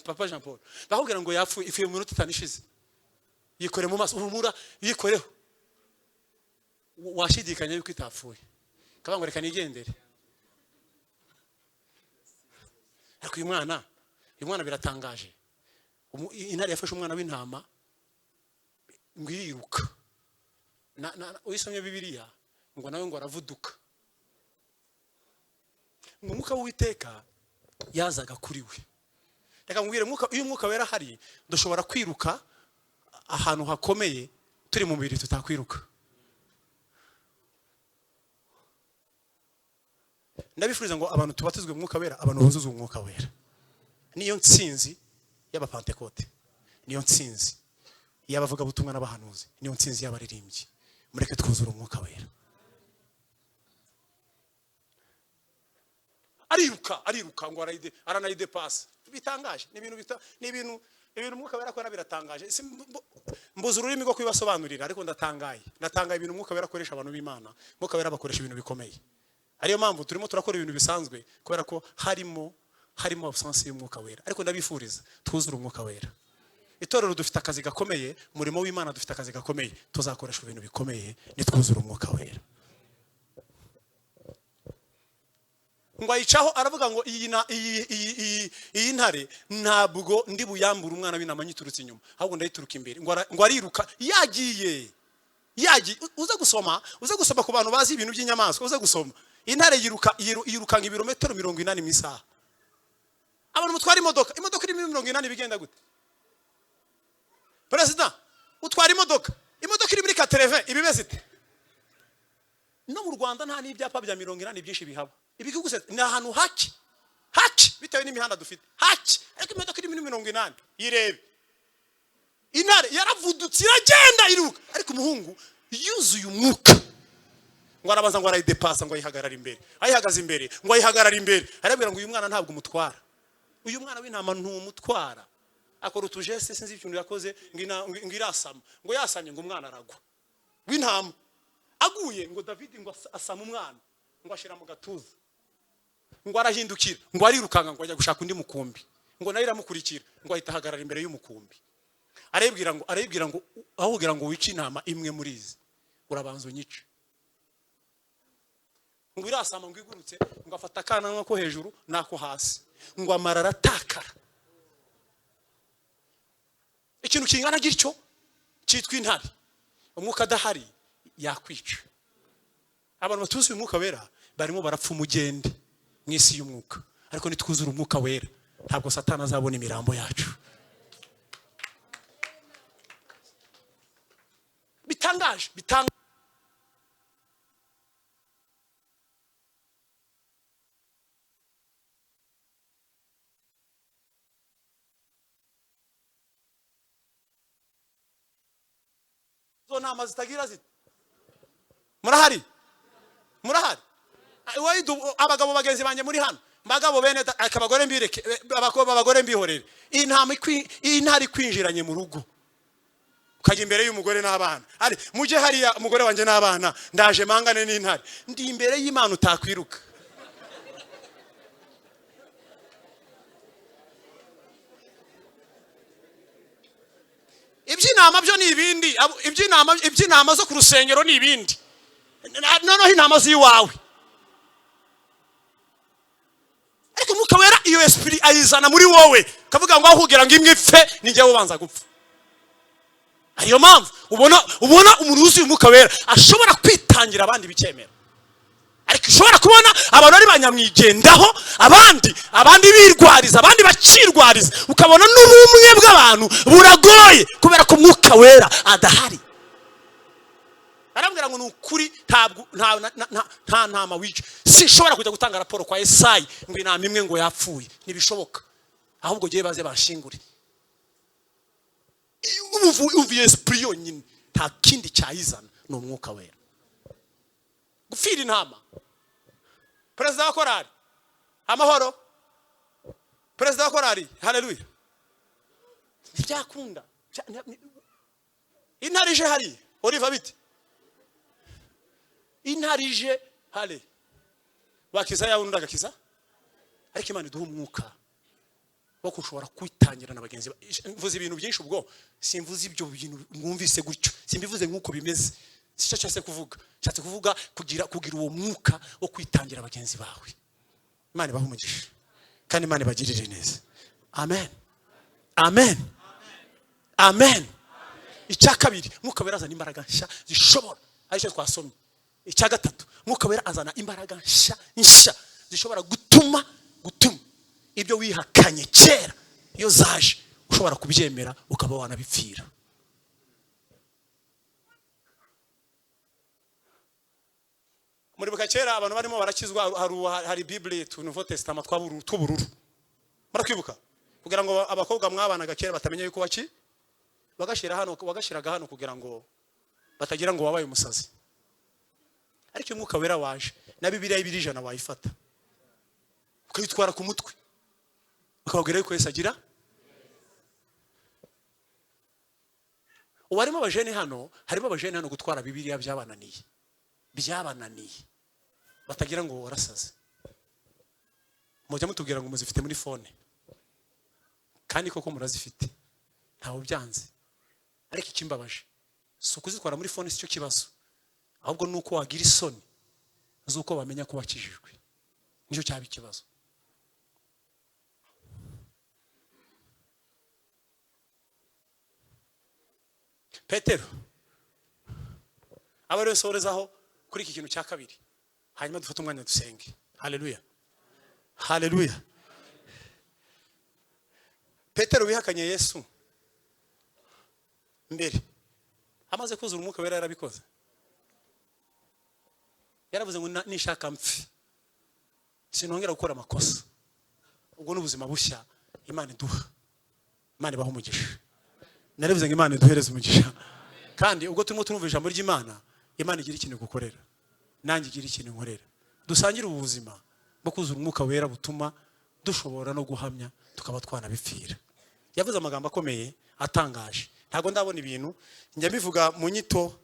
S2: Papa Jean Paul bakubwira ngo yapfuye ipfuye mu minota 5 ishize, yikore mu maso, uhumura yikoreho. Washidikanya yuko itapfuye, kabango reka nigendere. Ariko uyu mwana biratangaje. Intare yafashe umwana w'intama ngo iriruka. Uyisomye Bibiliya ngo nawe ngo aravuduka. Ngo Umwuka w'Uwiteka yazaga kuri we. Reka ngwire iyo Umwuka Wera hari dushobora kwiruka ahantu hakomeye turi mu mubiri tutakwiruka. Ndabifuriza ngo abantu tubatizwe mu Mwuka Wera, abantu buzuze Umwuka Wera. Niyo ntsinzi y'abapentekote, niyo ntsinzi y'abavuga butumwa n'abahanuzi, niyo ntsinzi y'abaririmbyi. Mureke twuzure Umwuka Wera. Ariruka ngo aranayidepasa. Bitangaje, ni ibintu Umwuka Wera akora biratangaje. Mbuze ururimi rwo kwibasobanurira, ariko ndatangaye ibintu Umwuka Wera akoresha abantu b'Imana. Umwuka Wera bakoresha ibintu bikomeye. Ariyo mpamvu turimo turakora ibintu bisanzwe kubera ko harimo absence y'Umwuka Wera. Ariko ndabifuriza twuzure Umwuka Wera. Itorero dufite akazi gakomeye, umurimo w'Imana dufite akazi gakomeye, tuzakoresha ibintu bikomeye nitwuzure Umwuka Wera. Ngo ayicaho aravuga ngo iyi ntare ntabwo ndi buyambura umwana w'intama nyiturutse inyuma, ahubwo ndayituruka imbere. Ngo ariruka yagiye uze gusoma ku bantu bazi ibintu by'inyamaswa, uze gusoma. Intare yiruka ibirometero 40 mu isaha. Abantu mutwara imodoka iri 40 bigenda gute? President utwara imodoka iri muri 80 ibimeze ite? No mu Rwanda nta n'ibyapa bya 40 byinshi bihaba. Ibikuguse ni ahantu haki bitewe n'imihanda dufite haki, ariko imodoka iri muri 40 yirebe. Intare yaravudutse iragenda iruka, ariko umuhungu yuzuye umwuka ngo arabanza ngo arayidepasa, ngo ayihagarara imbere, ayihagaze imbere, ngo ayihagarara imbere. Arabwira ngo uyu mwana ntabwo umutwara, uyu mwana w'intama ntumutwara. Akora utujeste sinzi ikintu yakoze ngo irasama, ngo yasamye ngo umwana aragwa w'intama. Aguye ngo David ngo asama umwana, ngo ashira mu gatuza, ngo arahindukira, ngo arirukanga, ngo ajya gushaka undi mukumbi, ngo nayo iramukurikira, ngo ahita ahagarara imbere y'umukumbi. Arabwira ngo ahubwira ngo wice intama imwe muri izi, urabanza unyice. Ngo irasama, ngo igurutse, ngo afata akana nko hejuru nako hasi, ngo amarara atakara. Ikintu kingana gityo cyitwa intare. Umwuka adahari yakwica. Abantu batuzuye Umwuka Wera barimo barapfa umugende mu isi y'umwuka, ariko nitwuzura Umwuka Wera ntabwo Satani azabona imirambo yacu. Bitangaje. Zo nama zitagira ziti. Murahari. Abagabo bagenzi banje muri hano, bagabo bene akabagore mbireke, abagore mbihorere. Intare kwinjiranye mu rugo, ukajya imbere y'umugore n'abana. Ari muje hariya umugore wanje n'abana, ndaje mangane n'intare. Ndi imbere y'Imana utakwiruka. Iby'inama byo ni ibindi, iby'inama zo ku rusengero ni ibindi. Noneho intama z'iwawe. Ariko Umwuka Wera iyo esprit ayizana muri wowe, kavuga ngo aho kugira ngo imwe ipfe ni njye ubanza gupfa. ariyo mpamvu ubona umuntu wuzuye umwuka wera ashobora kwitangira abandi bikemera. Ariko ushobora kubona abantu ari banyamwigendaho, abandi birwariza, abandi bakirwariza, ukabona n'ubumwe bw'abantu buragoye kubera ko umwuka wera adahari. Arambwira ngo nukuri nta ntama wica. Sinshobora kujya gutanga raporo kwa Esayi ngo inama imwe ngo yapfuye, ntibishoboka. Ahubwo giye baze bashingure. Uvuye esprit yonyine nta kindi cyayizana no umwuka wera. Gufira intama. Perezida wa korali amahoro, perezida wa korali haleluya, ntibyakunda. Intarije hari Oliva biti intarije hale bakiza yawe ndagakiza. Ariko Imana iduha umwuka wo kushobora kwitangira na bagenzi. Mvuze ibintu byinshi ubwo simvuze ibyo bintu mwumvise gutyo, simbivuze nk'uko bimeze. Sicyo kuvuga kugira uwo mwuka wo kwitangira bagenzi bawe. Imana ibahe umugisha kandi Imana ibagirire neza. Amen, amen, amen. Icya kabiri, mwuka wera azana imbaraga nshya zishobora, aricyo twasomye. Icya gatatu, mwuka wera azana imbaraga nshya zishobora gutuma ibyo wihakanye kera iyo zaje ushobora kubyemera ukaba wanabipfira. Muri bukakera abantu barimo barakizwa, hari Bible tu Nouveau Testament tw'ubururu. Murakwibuka kugira ngo abakobwa mwabanaga kera batamenya yuko bagashiraga hano kugira ngo batagira ngo wabaye umusazi. Ariko umwuka wera waje na Bibiliya y'ibijana wayifata ukayitwara ku mutwe ukababwira yuko Yesu agira. Uwarimo abajene hano, harimo abajene hano gutwara Bibiliya byabananiye batagira ngo warasaze. Mujya mutubwira ngo muzifite muri phone kandi koko murazifite, ntawo byanze. Ariko ikimbabaje si ukuzitwara muri phone, si cyo kibazo, ahubwo nuko wagira isoni zuko bamenya ko wakijijwe. Nicyo cyaba ikibazo. Petero abari sorezaho kuri iki kintu cya kabiri, hanyuma dufate umwanya dusenge. Haleluya, haleluya. Petero wihakanye Yesu mbere amaze kuzura umwuka wera yarabikoze. Yaravuze ngo nishaka mpfi sinongera gukora amakosa. Ubwo n'ubuzima bushya Imana iduha. Imana ibahe umugisha. Naravuze ngo Imana iduhereze umugisha. Kandi ubwo turimo turumva ijambo ry'Imana, Imana igira ikintu gukorera, nanjye igira ikintu nkorera. Dusangira ubuzima bwo kuzura umwuka wera butuma dushobora no guhamya tukaba twanabipfira. Yavuze amagambo akomeye atangaje. Ntago ndabona ibintu njya mbivuga mu nyito,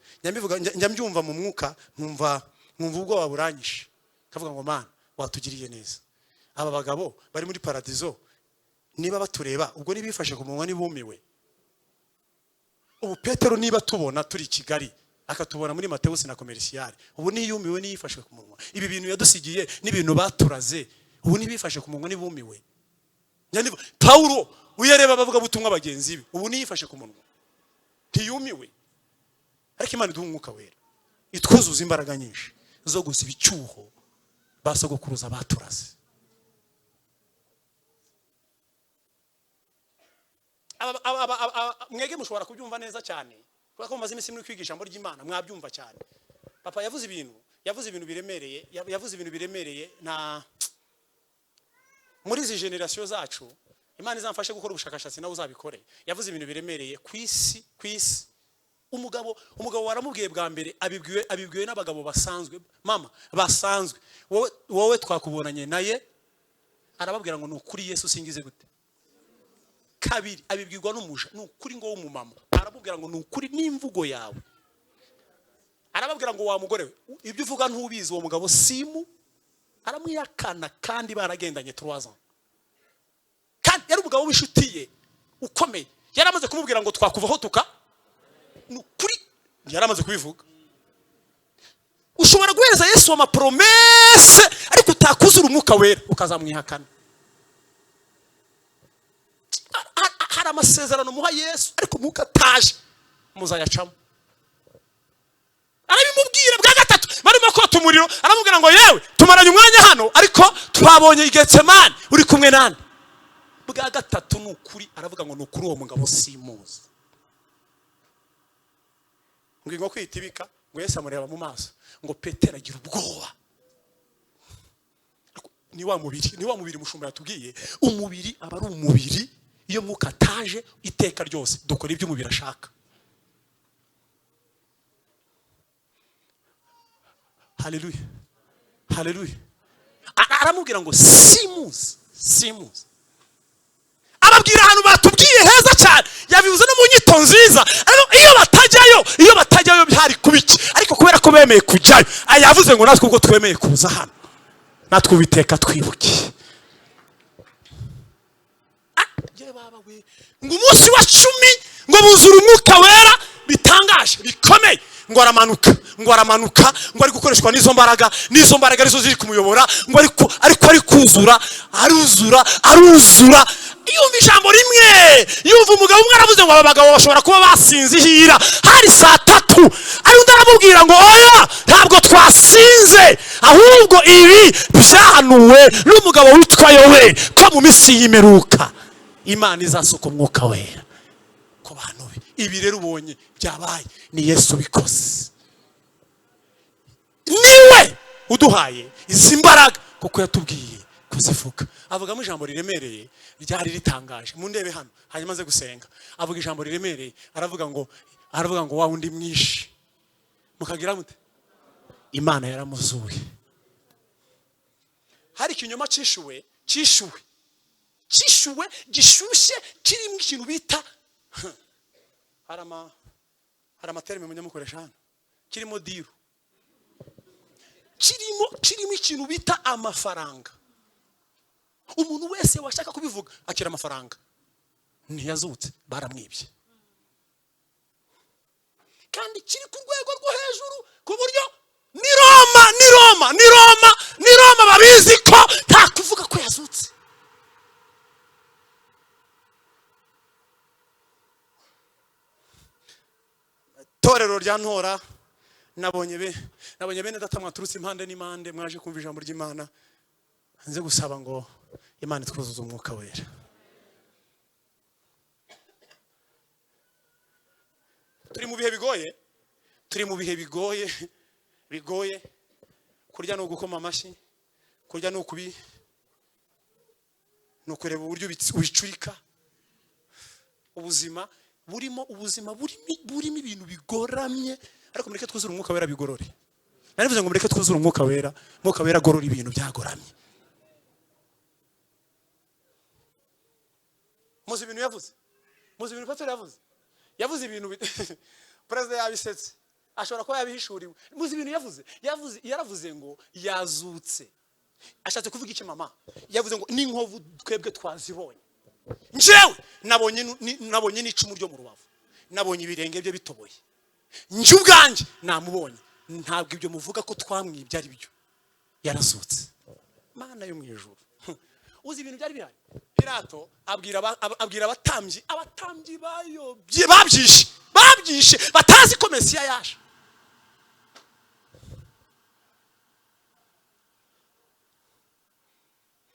S2: njya mbyumva mu mwuka, nkumva ubwo waburanyishe. Kavuga ngo Mana watugiriye neza. Aba bagabo bari muri paradizo niba batureba ubwo nibifashe ku munwa nibumiwe. Ubu Petero niba tubona turi Kigali akatubona muri Mateus na Commercial, ubu niyumiwe niyifashe ku munwa. Ibi bintu yadusigiye n'ibintu baturaze, ubu nibifashe ku munwa nibumiwe. Paulo uyareba bavuga butumwa bagenzi be, ubu niyifashe ku munwa ntiyumiwe. Ariko Imana iduha umwuka wera itwuzuza imbaraga nyinshi zo gusiba icyuho basogokuruza baturaze. Mwege mushobora kubyumva neza cyane kuko ko maze iminsi muri kwigisha ijambo ry'Imana mwabyumva cyane. Papa yavuze ibintu biremereye na muri izi generation zacu. Imana izamfashe gukora ubushakashatsi nawe uzabikore. Yavuze ibintu biremereye kwisi. Umugabo waramubwiye bwa mbere abibwiwe n'abagabo basanzwe, mama basanzwe. Wowe twakubonanye naye arababwira ngo nukuri Yesu singize gute. Kabiri abibwirwa n'umuja nukuri ngo w'umumama arababwira ngo nukuri n'imvugo yawe. Arababwira ngo wa mugore we ibyo uvuga ntubizi. Uwo mugabo simu aramwiyakana kandi baragendanye 3 ans. Kandi yari umugabo w'inshuti ye ukomeye. Yaramaze kumubwira ngo twakuvaho tuka nukuri, yaramaze kubivuga. Ushobora guhereza Yesu ama promesse ariko utakuzura umwuka wera ukazamwihakana. Hari amasezerano muha Yesu ariko umwuka ataje. muzayacamo. Arabimubwira bwa gatatu barimo kota umuriro, aramubwira ngo yewe tumaranye umwanya hano ariko twabonye Getsemani uri kumwe nande. Bwa gatatu nukuri aravuga ngo nukuri uwo mugabo simuzi. Ngo kwitibika ngo Yesu amureba mu maso ngo Petero agira ubwoba. Ni wa mubiri mushumba yatubwiye, umubiri aba ari umubiri iyo mwuka ataje iteka ryose dukora ibyo umubiri ashaka. Haleluya, haleluya. Aramubwira ngo simuzi. Ababwira ahantu batubwiye heza cyane, yabivuze no mu nyito nziza. Iyo batajyayo byari kubiki, ariko kubera ko bemeye kujyayo, ayavuze ngo natwe ubwo twemeye kuza hano natwe ubiteka twibuke. Ngo umunsi wa 10 ngo buzura umwuka wera bitangaje bikomeye, ngo aramanuka ngo ari gukoreshwa n'izo mbaraga arizo ziri kumuyobora, ngo ari kuzura aruzura. Yumva ijambo rimwe, yumva umugabo umwe aravuze ngo aba bagabo bashobora kuba basinze ihira, hari saa 3. Ari undi aramubwira ngo oya ntabwo twasinze, ahubwo ibi byahanuwe n'umugabo witwa Yoweri ko mu minsi y'imperuka Imana izasuka umwuka wera ku bantu be. Ibi rero ubonye byabaye ni Yesu bikoze, niwe uduhaye izi mbaraga kuko yatubwiye kuzivuga. Avugamo ijambo riremereye ryari ritangaje. Mundebe hano hanyuma aze gusenga, avuga ijambo riremereye, aravuga ngo wa undi mwishi mukagira mute Imana yaramuzuye. Hari ikinyoma cishuwe gishushe kirimo ikintu bita hari amaterme munyamukoresha hano, kirimo diru, kirimo ikintu bita amafaranga. Umuntu wese washaka kubivuga akira amafaranga ntiyazutse, baramwibye. Kandi kiri ku rwego rwo hejuru ku buryo ni Roma babizi ko nta kuvuga ko yazutse. Torero rya Ntora nabonye bene data mwaturutse impande n'impande, mwaje kumva ijambo ry'Imana. Nze gusaba ngo Imana itwuzuze umwuka wera. Turi mu bihe bigoye. Kurya no gukoma amashyi, kurya no kureba uburyo ubicurika. Ubuzima burimo ibintu bigoramye, ariko mureke twuzure umwuka wera bigorore. Narivuze ngo mureke twuzure umwuka wera gorora ibintu byagoramye. Muzi ibintu Petero yavuze ibintu Perezida yabisetse, ashobora kuba yabihishuriwe. Muzi ibintu yaravuze ngo yazutse. Ashatse kuvuga iki mama? Yavuze ngo n'inkovu twebwe twazibonye. Njewe nabonye n'icumu ryo mu rubavu, nabonye ibirenge bye bitoboye. Nje ubwanje namubonye. Ntabwo ibyo muvuga ko twamwibye ari byo, yarazutse. Mana yo mu ijuru. Uzi ibintu byari bihari. Pilato abwira abatambyi bayobye babyishe batazi ko Mesiya yaje.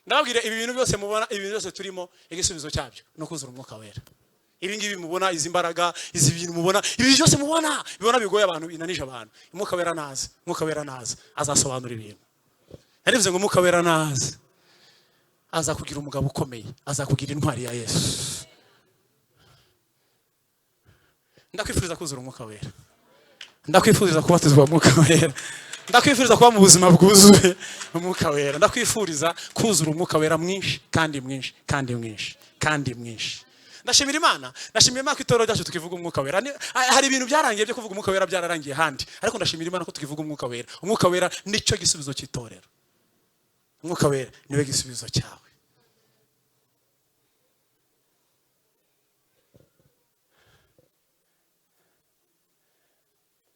S2: Ndababwira ibi bintu byose mubona, ibi bintu byose turimo, igisubizo cyabyo no kuzura umwuka wera. Ibi ngibi mubona, izi mbaraga, izi bintu mubona, ibi byose mubona bigoye abantu, binanije abantu. Umwuka wera naza azasobanura ibintu. Narivuze ngo umwuka wera naza aza kugira umugabo ukomeye, aza kugira intwari ya Yesu. Ndakwifuriza kuzura umwuka wera, ndakwifuriza kubatizwa umwuka wera, ndakwifuriza kuba mu buzima bwuzuye umwuka wera, ndakwifuriza kuzura umwuka wera mwinshi kandi mwinshi. Ndashimira Imana ko itorero ryacu tukivuga umwuka wera. Hari ibintu byarangiye byo kuvuga umwuka wera byararangiye handi, ariko ndashimira Imana ko tukivuga umwuka wera. Umwuka wera nicyo gisubizo cy'itorero. Umwuka wera niwe gisubizo cyawe.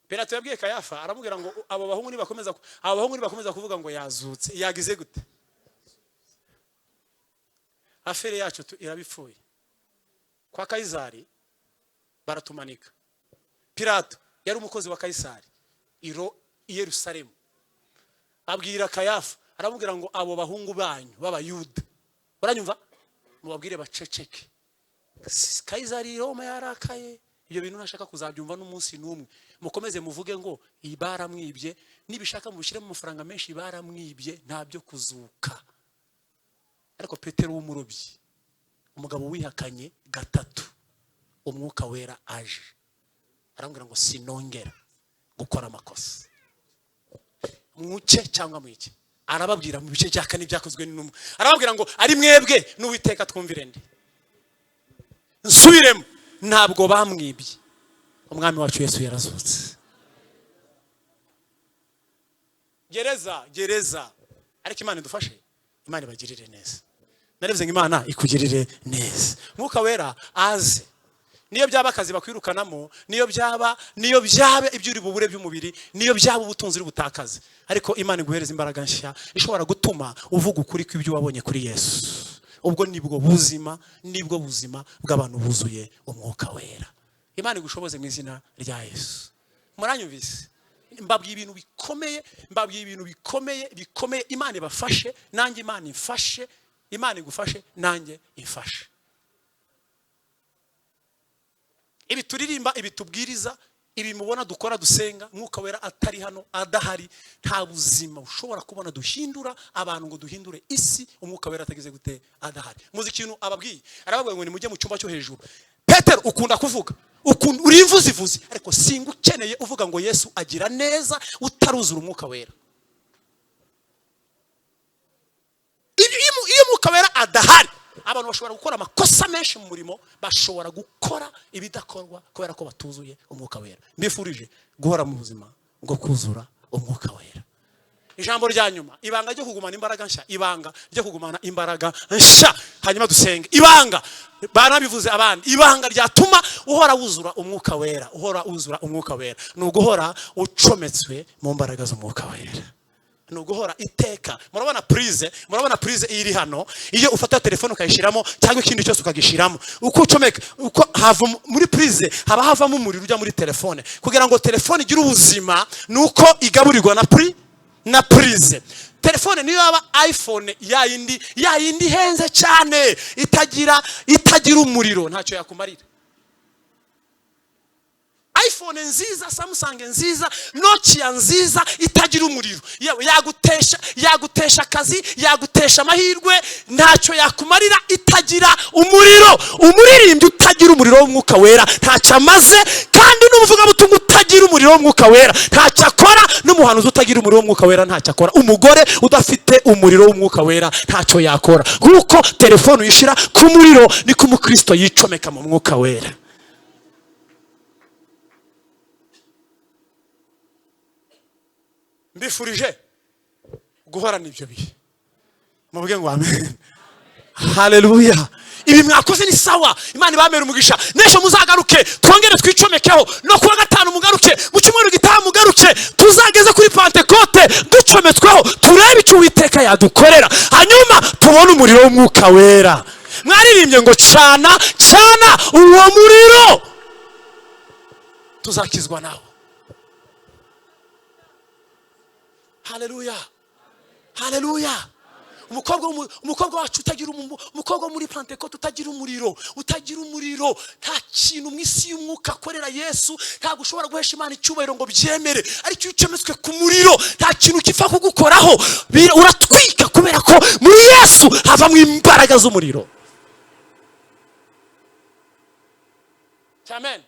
S2: Pilato yabwiye Kayafa, aramubwira ngo abo bahungu nibakomeza kuvuga ngo yazutse, yagize gute? Afere yacu irabipfuye. Kwa Kaizari baratumanika. Pilato yari umukozi wa Kayisari i Yerusalemu. Abwira Kayafa, aramubwira ngo abo bahungu banyu b'Abayuda, uranyumva, mubabwire baceceke. Kayisari Roma yarakaye. Ibyo bintu ntashaka kuzabyumva n'umunsi n'umwe. Mukomeze muvuge ngo ibaramwibye, nibishaka mubishire mu mafaranga menshi, ibaramwibye ntabyo kuzuka. Ariko Petero w'umurobyi, umugabo wihakanye gatatu, umwuka wera aje arambwira ngo sinongera gukora amakosa. Mwuke cyangwa mwiki, arababwira mu bice bya kane byakozwe n'intumwa, arababwira ngo ari mwebwe n'Uwiteka twumvire ndi. Nsubiremo, ntabwo bamwibye, umwami wacu Yesu yarazutse. Gereza, ariko Imana idufashe, Imana ibagirire neza. Narevuze ngo Imana ikugirire neza. Mwuka wera aze, niyo byaba akazi bakwirukanamo, niyo byaba ibyo uri bubure by'umubiri, niyo byaba ubutunzi uri butakaze, ariko Imana iguhereza imbaraga nshya ishobora gutuma uvuga ukuri kw'ibyo wabonye kuri Yesu. Ubwo nibwo buzima bw'abantu buzuye umwuka wera. Imana igushoboze mu izina rya Yesu. Muranyumvise? Mbabwiye ibintu bikomeye, Imana ibafashe, nanjye Imana imfashe, Imana igufashe, nanjye imfashe. Ibi turirimba, ibi tubwiriza, ibi mubona dukora, dusenga, mwuka wera atari hano, adahari, nta buzima ushobora kubona duhindura abantu ngo duhindure isi, umwuka wera atageze gute adahari. Muzi ikintu ababwiye, arababwiye ngo nimujye mu cyumba cyo hejuru. Petero ukunda kuvuga, uri imvuzivuzi, ariko singa ukeneye uvuga ngo Yesu agira neza utaruzura umwuka wera. Iyo umwuka wera adahari, abantu bashobora gukora amakosa menshi mu murimo, bashobora gukora ibidakorwa kubera ko batuzuye umwuka wera. Mbifurije guhora mu buzima bwo kuzura umwuka wera. Ijambo rya nyuma, ibanga ryo kugumana imbaraga nshya, hanyuma dusenge. Ibanga banabivuze abandi, ibanga ryatuma uhora wuzura umwuka wera, ni uguhora ucometswe mu mbaraga z'umwuka wera, ni uguhora iteka. Murabona prize iri hano, iyo ufata telefone ukayishiramo cyangwa ikindi cyose ukagishiramo, uko ucomeka, uko hava muri prize haba havamo umuriro ujya muri telefone. Kugira ngo telefone igire ubuzima, nuko igaburirwa na prize. Telefone niyo yaba iPhone ya yindi henze cyane, itagira umuriro, ntacyo yakumarira. iPhone nziza, Samsung nziza, Nokia nziza, itagira umuriro, yagutesha akazi, yagutesha amahirwe, ntacyo yakumarira itagira umuriro. Umuririmbyi utagira umuriro w'umwuka wera ntacyo amaze, kandi n'umuvuga butumwa utagira umuriro w'umwuka wera ntacyo akora, n'umuhanuzi utagira umuriro w'umwuka wera ntacyo akora, umugore udafite umuriro w'umwuka wera ntacyo yakora. Nk'uko telefone uyishira ku muriro, niko umukristo yicomeka mu mwuka wera. Mbifurije guhorana ibyo bihe, muvuge ngo amen. Haleluya. Ibi mwakoze ni sawa, Imana ibamere umugisha. Nesho muzagaruke twongere twicomekeho, no kuwa gatanu mugaruke, mu cyumweru gitaha mugaruke, tuzageze kuri Pentecoste ducometsweho, turebe icyo Uwiteka yadukorera, hanyuma tubone umuriro w'umwuka wera. Mwaririmbye ngo cana uwo muriro, tuzakizwa nawo. Haleluya. Umukobwa wacu umukobwa muri Pentecoste utagira umuriro, nta kintu mu isi y'umwuka akorera Yesu, ntabwo ushobora guhesha Imana icyubahiro ngo byemere. Ariko iyo ucometswe ku muriro, nta kintu kifa kugukoraho, uratwika, kubera ko muri Yesu havamo imbaraga z'umuriro. Amen.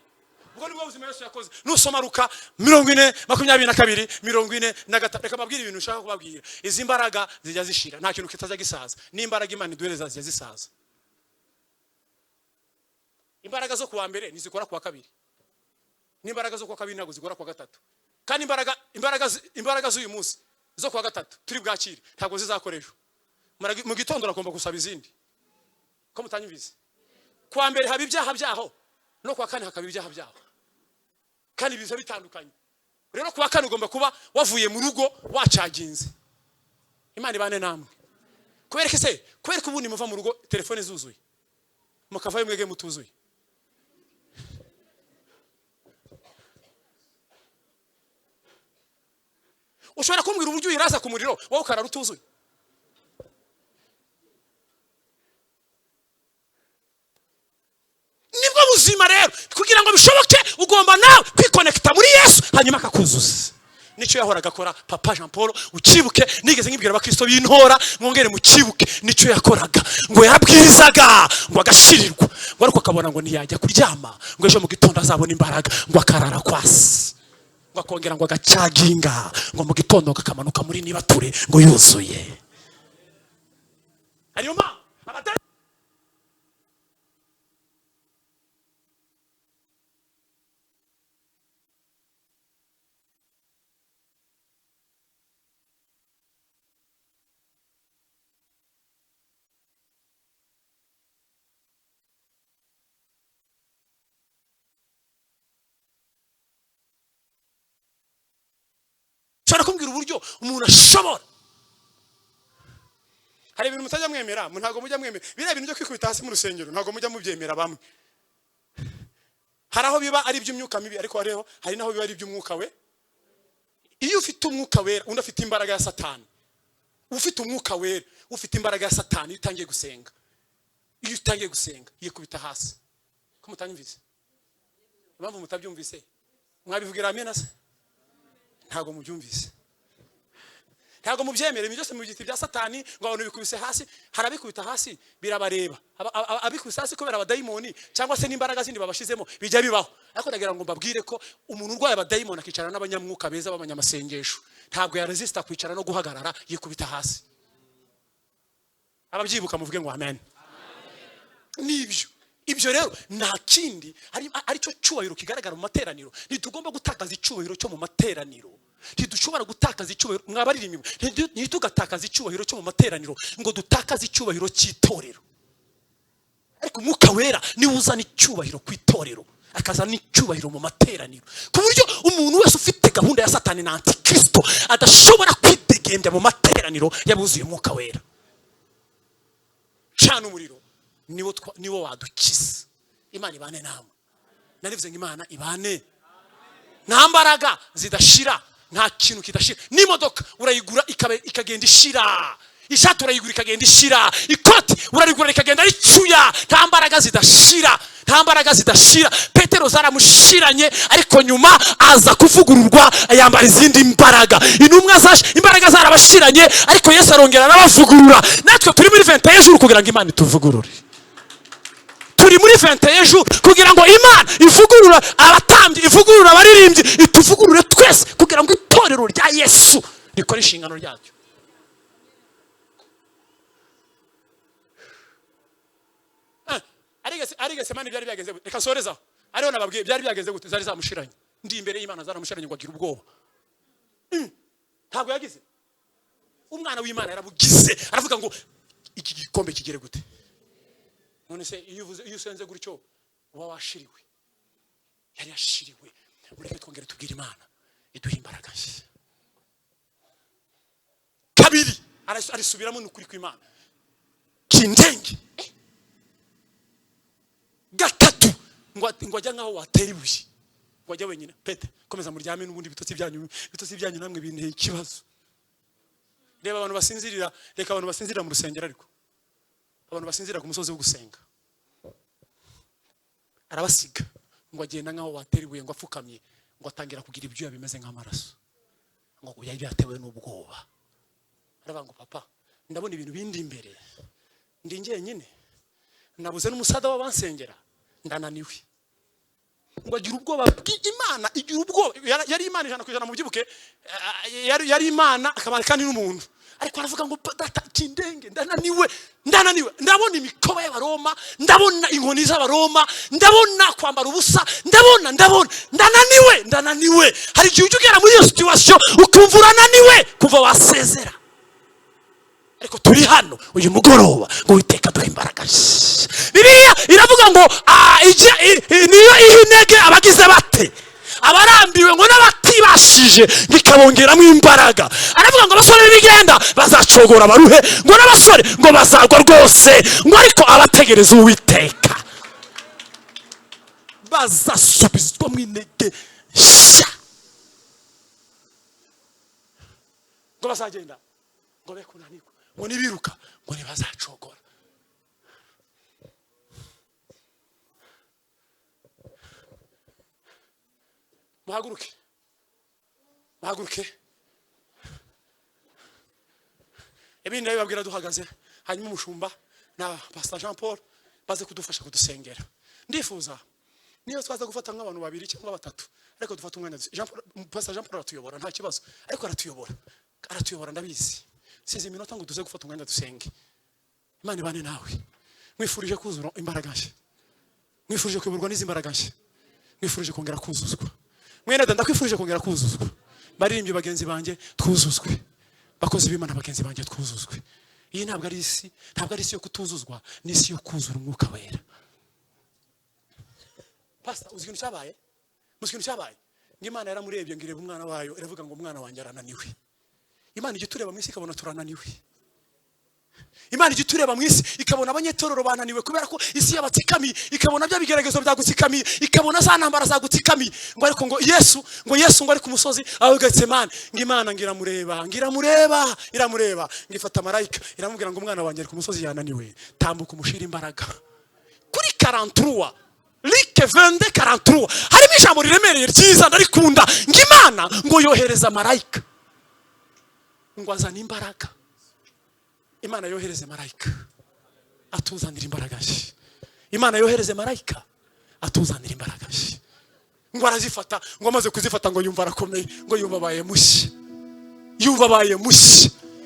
S2: Ubwo nibwo buzima Yesu yakoze. Nusoma Luka 40:22, 40:43, reka mbabwire ibintu ushaka kubabwira. Izi mbaraga zijya zishira, nta kintu kitaza gisaza. N'imbaraga Imana iduhereza zijya zisaza. Imbaraga zo kuwa mbere nizikora kuwa kabiri, n'imbaraga zo kuwa kabiri ntabwo zikora kuwa gatatu. Kandi imbaraga z'uyu munsi zo kuwa gatatu turi bwakire ntabwo zizakoreshwa. Mu gitondo urakomba gusaba izindi, ko mutanyumvise. Kuwa mbere haba ibyaha byaho, no kuwa kane hakaba ibyaha byaho, kandi biza bitandukanye. Rero kuwa kane ugomba kuba wavuye mu rugo wacaginze. Imana ibane namwe. Kubereka ubundi muva mu rugo telefone zuzuye, mukavayo mwege mutuzuye. ushobora kumbwira uburyo uyiraza ku muriro wowe ukarara utuzuye? Nibwo buzima rero, kugira ngo bishoboke ugomba nawe kwikonekita muri Yesu hanyuma akakuzuza. Nicyo yahoraga akora Papa Jean Paul, ukibuke nigeze nkibwira abakristo b'intora mwongere mukibuke nicyo yakoraga, ngo yarabwirizaga ngo agashirirwa, ngo ariko akabona ngo ntiyajya kuryama, ngo ejo mu gitondo azabona imbaraga, ngo akarara kwasi, ngo akongera ngo agacaginga, ngo mu gitondo akamanuka muri nibature ngo yuzuye. Ariyo ma kumbwira uburyo umuntu ashobora. Hari ibintu mutajya mwemera, ntago mujya mwemera. Biriya bintu byo kwikubita hasi mu rusengero ntago mujya mubyemera bamwe. Haraho biba ari iby'umwuka mibi, ariko hari naho biba ari iby'umwuka we. Iyo ufite umwuka wera, undi afite imbaraga ya Satani. Ufite umwuka wera, ufite imbaraga ya Satani, iyo utangiye gusenga. Iyo utangiye gusenga, yikubita hasi. Ko mutanyumvise? Impamvu mutabyumvise? Mwabivugira amena se? Ntago mubyumvise. Ntago mubyemere, byose mu giti bya Satani ngo abantu bikubise hasi, harabikubita hasi birabareba. Abikubise hasi kubera abadayimoni cyangwa se n'imbaraga zindi babashizemo bijya bibaho. Ariko ndagira ngo mbabwire ko umuntu urwaye abadayimoni akicara n'abanyamwuka beza b'abanyamasengesho ntabwo ya resista kwicara no guhagarara, yikubita hasi. Ababyibuka muvuge ngo amen. Nibyo. Ibyo rero nta kindi ari cyo cyubahiro kigaragara mu materaniro. Ntitugomba gutakaza icyubahiro cyo mu materaniro. Ntidushobora gutakaza icyubahiro, mwabaririmo. Ntitugatakaza icyubahiro cyo mu materaniro ngo dutakaze icyubahiro cy'itorero. Ariko Umwuka Wera ni uzana icyubahiro ku itorero, akazana icyubahiro mu materaniro. Ku buryo umuntu wese ufite gahunda ya Satani na Antikristo adashobora kwidegembya mu materaniro yabuzuye Umwuka Wera. Cana umuriro niwo wadukiza. Imana ibane namwe. Narivuze ngo Imana ibane. Nta mbaraga zidashira, nta kintu kidashira. N'imodoka urayigura ikagenda ishira, ishati urayigura ikagenda ishira, ikoti urayigura ikagenda ricuya. Nta mbaraga zidashira, nta mbaraga zidashira. Petero zaramushiranye, ariko nyuma aza kuvugururwa yambara izindi mbaraga. Intumwa zaje imbaraga zarabashiranye, ariko Yesu arongera arabavugurura. Natwe turi muri 21 jours kugira ngo Imana ituvugurure. Turi muri 21 jours kugira ngo Imana ivugurura abatambyi, ivugurura abaririmbyi, ituvugurure twese kugira ngo itorero rya Yesu rikore inshingano ryacyo. Arigese mani byari byageze gute? Reka soreza. Ariho nababwiye byari byageze gute? Zari zamushiranye. Ndi imbere y'Imana zaramushiranye ngo agira ubwoba. Ntabwo yagize. Umwana w'Imana yarabugize. Aravuga ngo iki gikombe kigere gute? None se iyo usenze gutyo uba washiriwe. Yari yashiriwe. Mureke twongere tubwire Imana iduha imbaraga. Kabiri arisubiramo n'ukuri kw'Imana. Kindenge. Gatatu ngo ajya nkaho watera ibuye. Ngo ajya wenyine. Pete komeza muryame n'ubundi bitotsi byanyu namwe binteye ikibazo. Reba abantu basinzirira, reka abantu basinzirira mu rusengero, ariko abantu basinzira ku musozi wo gusenga arabasiga ngo agenda nkaho watera ibuye, ngo apfukamye, ngo atangira kugira ibyuya bimeze nk'amaraso, ngo yari byatewe n'ubwoba. Aravuga ngo papa, ndabona ibintu bindi imbere, ndi njyenyine, nabuze n'umusada w'abansengera, ndananiwe. Ngo agira ubwoba bw'Imana, igira ubwoba. Yari Imana 100% mu byibuke, yari Imana akaba kandi n'umuntu. Ariko aravuga ngo data kindenge, ndananiwe. Ndabona imikoba y'Abaroma, ndabona inkoni z'Abaroma, ndabona kwambara ubusa, ndananiwe. Hari igihe ugera muri iyo situation ukumva urananiwe, kuva wasezera. Ariko turi hano uyu mugoroba ngo witeka duhe imbaraga. Bibiliya iravuga ngo niyo intege abagize bate, abarambiwe ngo n'abatibashije bikabongeramo imbaraga. Aravuga ngo abasore b'ibigenda bazacogora baruhe, ngo n'abasore ngo bazagwa rwose, ngo ariko abategereza Uwiteka bazasubizwa mu intege nshya. ngo bazagenda ngo be kunanirwa ngo nibiruka ngo ntibazacogora. Muhaguruke ibindi babwira duhagaze, hanyuma umushumba na Pastor Jean Paul baze kudufasha kudusengera. Ndifuza niyo twaza gufata nk'abantu babiri cyangwa batatu, ariko dufata umwanya Pastor Jean Paul aratuyobora nta kibazo, ariko aratuyobora ndabizi. Sizi iminota ngo duze gufata umwanya dusenge. Imana ibane nawe. Mwifurije kuzura imbaraga nshya, mwifurije kuyoborwa n'izi mbaraga nshya, mwifurije kongera kuzuzwa. Mwene danda kwifurije kongera kuzuzwa. Baririmbye bagenzi banjye twuzuzwe, bakozi b'Imana bagenzi banjye twuzuzwe. Iyi ntabwo ari isi yo kutuzuzwa, ni isi yo kuzura umwuka wera. Pastor uzi ikintu cyabaye? Ngimana yaramurebye ngireba umwana wayo, iravuga ngo umwana wanjye arananiwe. Imana igitureba mu isi ikabona turananiwe. Imana igitureba mu isi ikabona abanyetorero bananiwe kubera ko isi yabatsikami, ikabona bya bigeragezo byagutsikami, ikabona za ntambara zagutsikami. Ngo ariko ngo Yesu ngo ari ku musozi ahugetse Imana. Ngimana ngiramureba ngifata marayika iramubwira ngo umwana wanjye ari ku musozi yananiwe, tambuka umushira imbaraga. Kuri 43 Like 20:43 harimo ijambo riremereye ryiza ndarikunda. Ngimana ngo yohereza marayika ngo azana imbaraga. Imana yohereze marayika atuzanira imbaraga nshya. Imana yohereze marayika atuzanira imbaraga nshya. Ngo arazifata, ngo amaze kuzifata ngo yumva arakomeye, ngo yumva abaye mushya.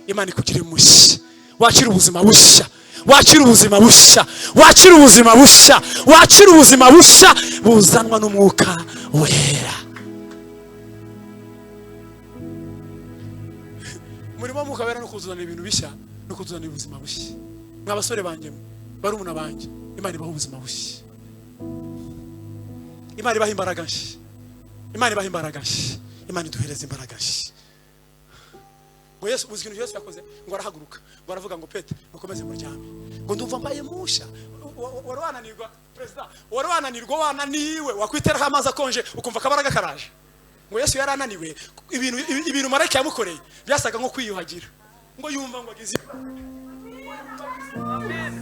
S2: Imana ikugire mushya. Wakira ubuzima bushya buzanwa n'umwuka wera. Umurimo w'umwuka wera no kuzana ibintu bishya, no kuzana ubuzima bushya. Mwabasore banjye, barumuna banjye, Imana ibaha ubuzima bushya. Imana ibaha imbaraga nshya. Imana iduhereze imbaraga nshya. Ngo Yesu uzi ikintu Yesu yakoze, ngo arahaguruka, ngo aravuga ngo Petero mukomeze muryame. Ngo ndumva mbaye musha. Wari wananirwa president, wananiwe wakwiteraho amazi akonje ukumva kabaraga karaje. Ngo Yesu yarananiwe, ibintu marayika yamukoreye byasaga nko kwiyuhagira. Ngo yumva ngo agize amen.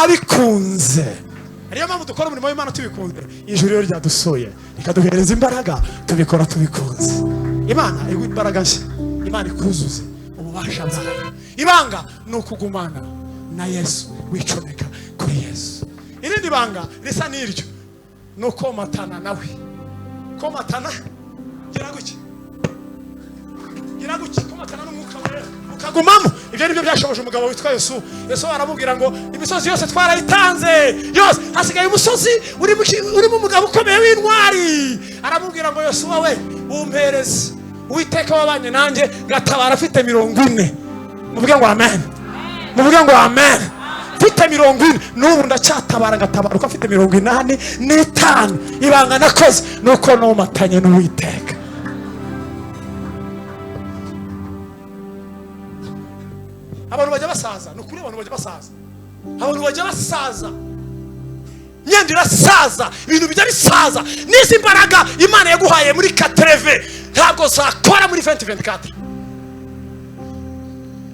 S2: Abikunze. Ariyo mpamvu dukora umurimo w'Imana tubikunze. Ijuru ryo ryadusoye rikaduhereza imbaraga, tubikora tubikunze. Imana iguha imbaraga nshya, Imana ikuzuze ububasha bwayo. Ibanga ni ukugumana na Yesu, wicomeka kuri Yesu. Irindi banga risa n'iryo no komatana nawe. Komatana gira guki komatana n'umwuka wera ukagumamo. Ibyo nibyo byashoboje umugabo witwa Yesu. Yesu aramubwira ngo imisozi yose twarayitanze yose, hasigaye umusozi urimo umugabo ukomeye w'intwari. Aramubwira ngo Yesu wawe umpereze, Uwiteka wabanye nanjye gatabara afite 40. Muvuge ngo amen. Mfite 40 n'ubu ndacyatabara ngatabara uko afite 85. Ibanga nakoze nuko nomatanye n'Uwiteka. Abantu bajya basaza, nukuri abantu bajya basaza. Nyandira saza, ibintu bijya bisaza. N'izi imbaraga Imana yaguhaye muri 80 ntabwo zakora muri 2024.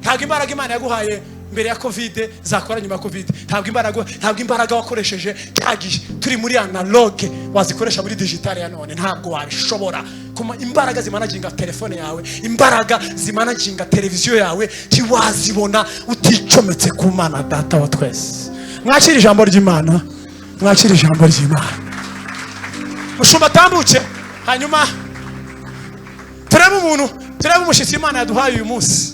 S2: Ntabwo imbaraga Imana yaguhaye mbere ya Covid zakora nyuma ya Covid. Ntabwo imbaraga wakoresheje cyagiye turi muri analogue wazikoresha muri digital ya none. Ntabwo wabishobora. Kuma imbaraga zimanaginga telefone yawe, imbaraga zimanaginga televiziyo yawe tiwazibona uticometse ku Mana Data wa twese. Mwakira ijambo ry'Imana. Mushumba tambuke, hanyuma turebe umushyitsi Imana yaduhaye uyu munsi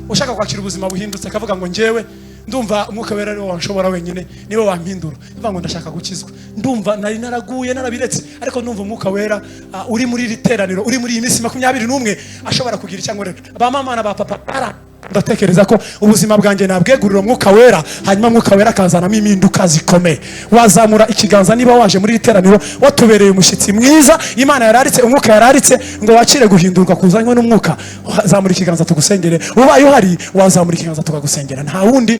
S2: ushaka kwakira ubuzima buhindutse, akavuga ngo njyewe ndumva umwuka wera ari wanshobora wenyine, niwe wampindura. Mvuga ngo ndashaka gukizwa, ndumva nari naraguye narabiretse, ariko ndumva umwuka wera uri muri iri teraniro, uri muri iyi minsi 21 ashobora kugira icyango rero. Ba mama na ba papa
S3: ndatekereza ko ubuzima bwanjye nabwegurira umwuka wera, hanyuma umwuka wera akazanamo impinduka zikomeye. Wazamura ikiganza niba waje muri iri teraniro watubereye umushyitsi mwiza, Imana yararitse, umwuka yararitse ngo wakire guhindurwa kuzanywe n'umwuka. Zamura ikiganza tugusengere. Ubaye uhari wazamura ikiganza tukagusengera. Nta wundi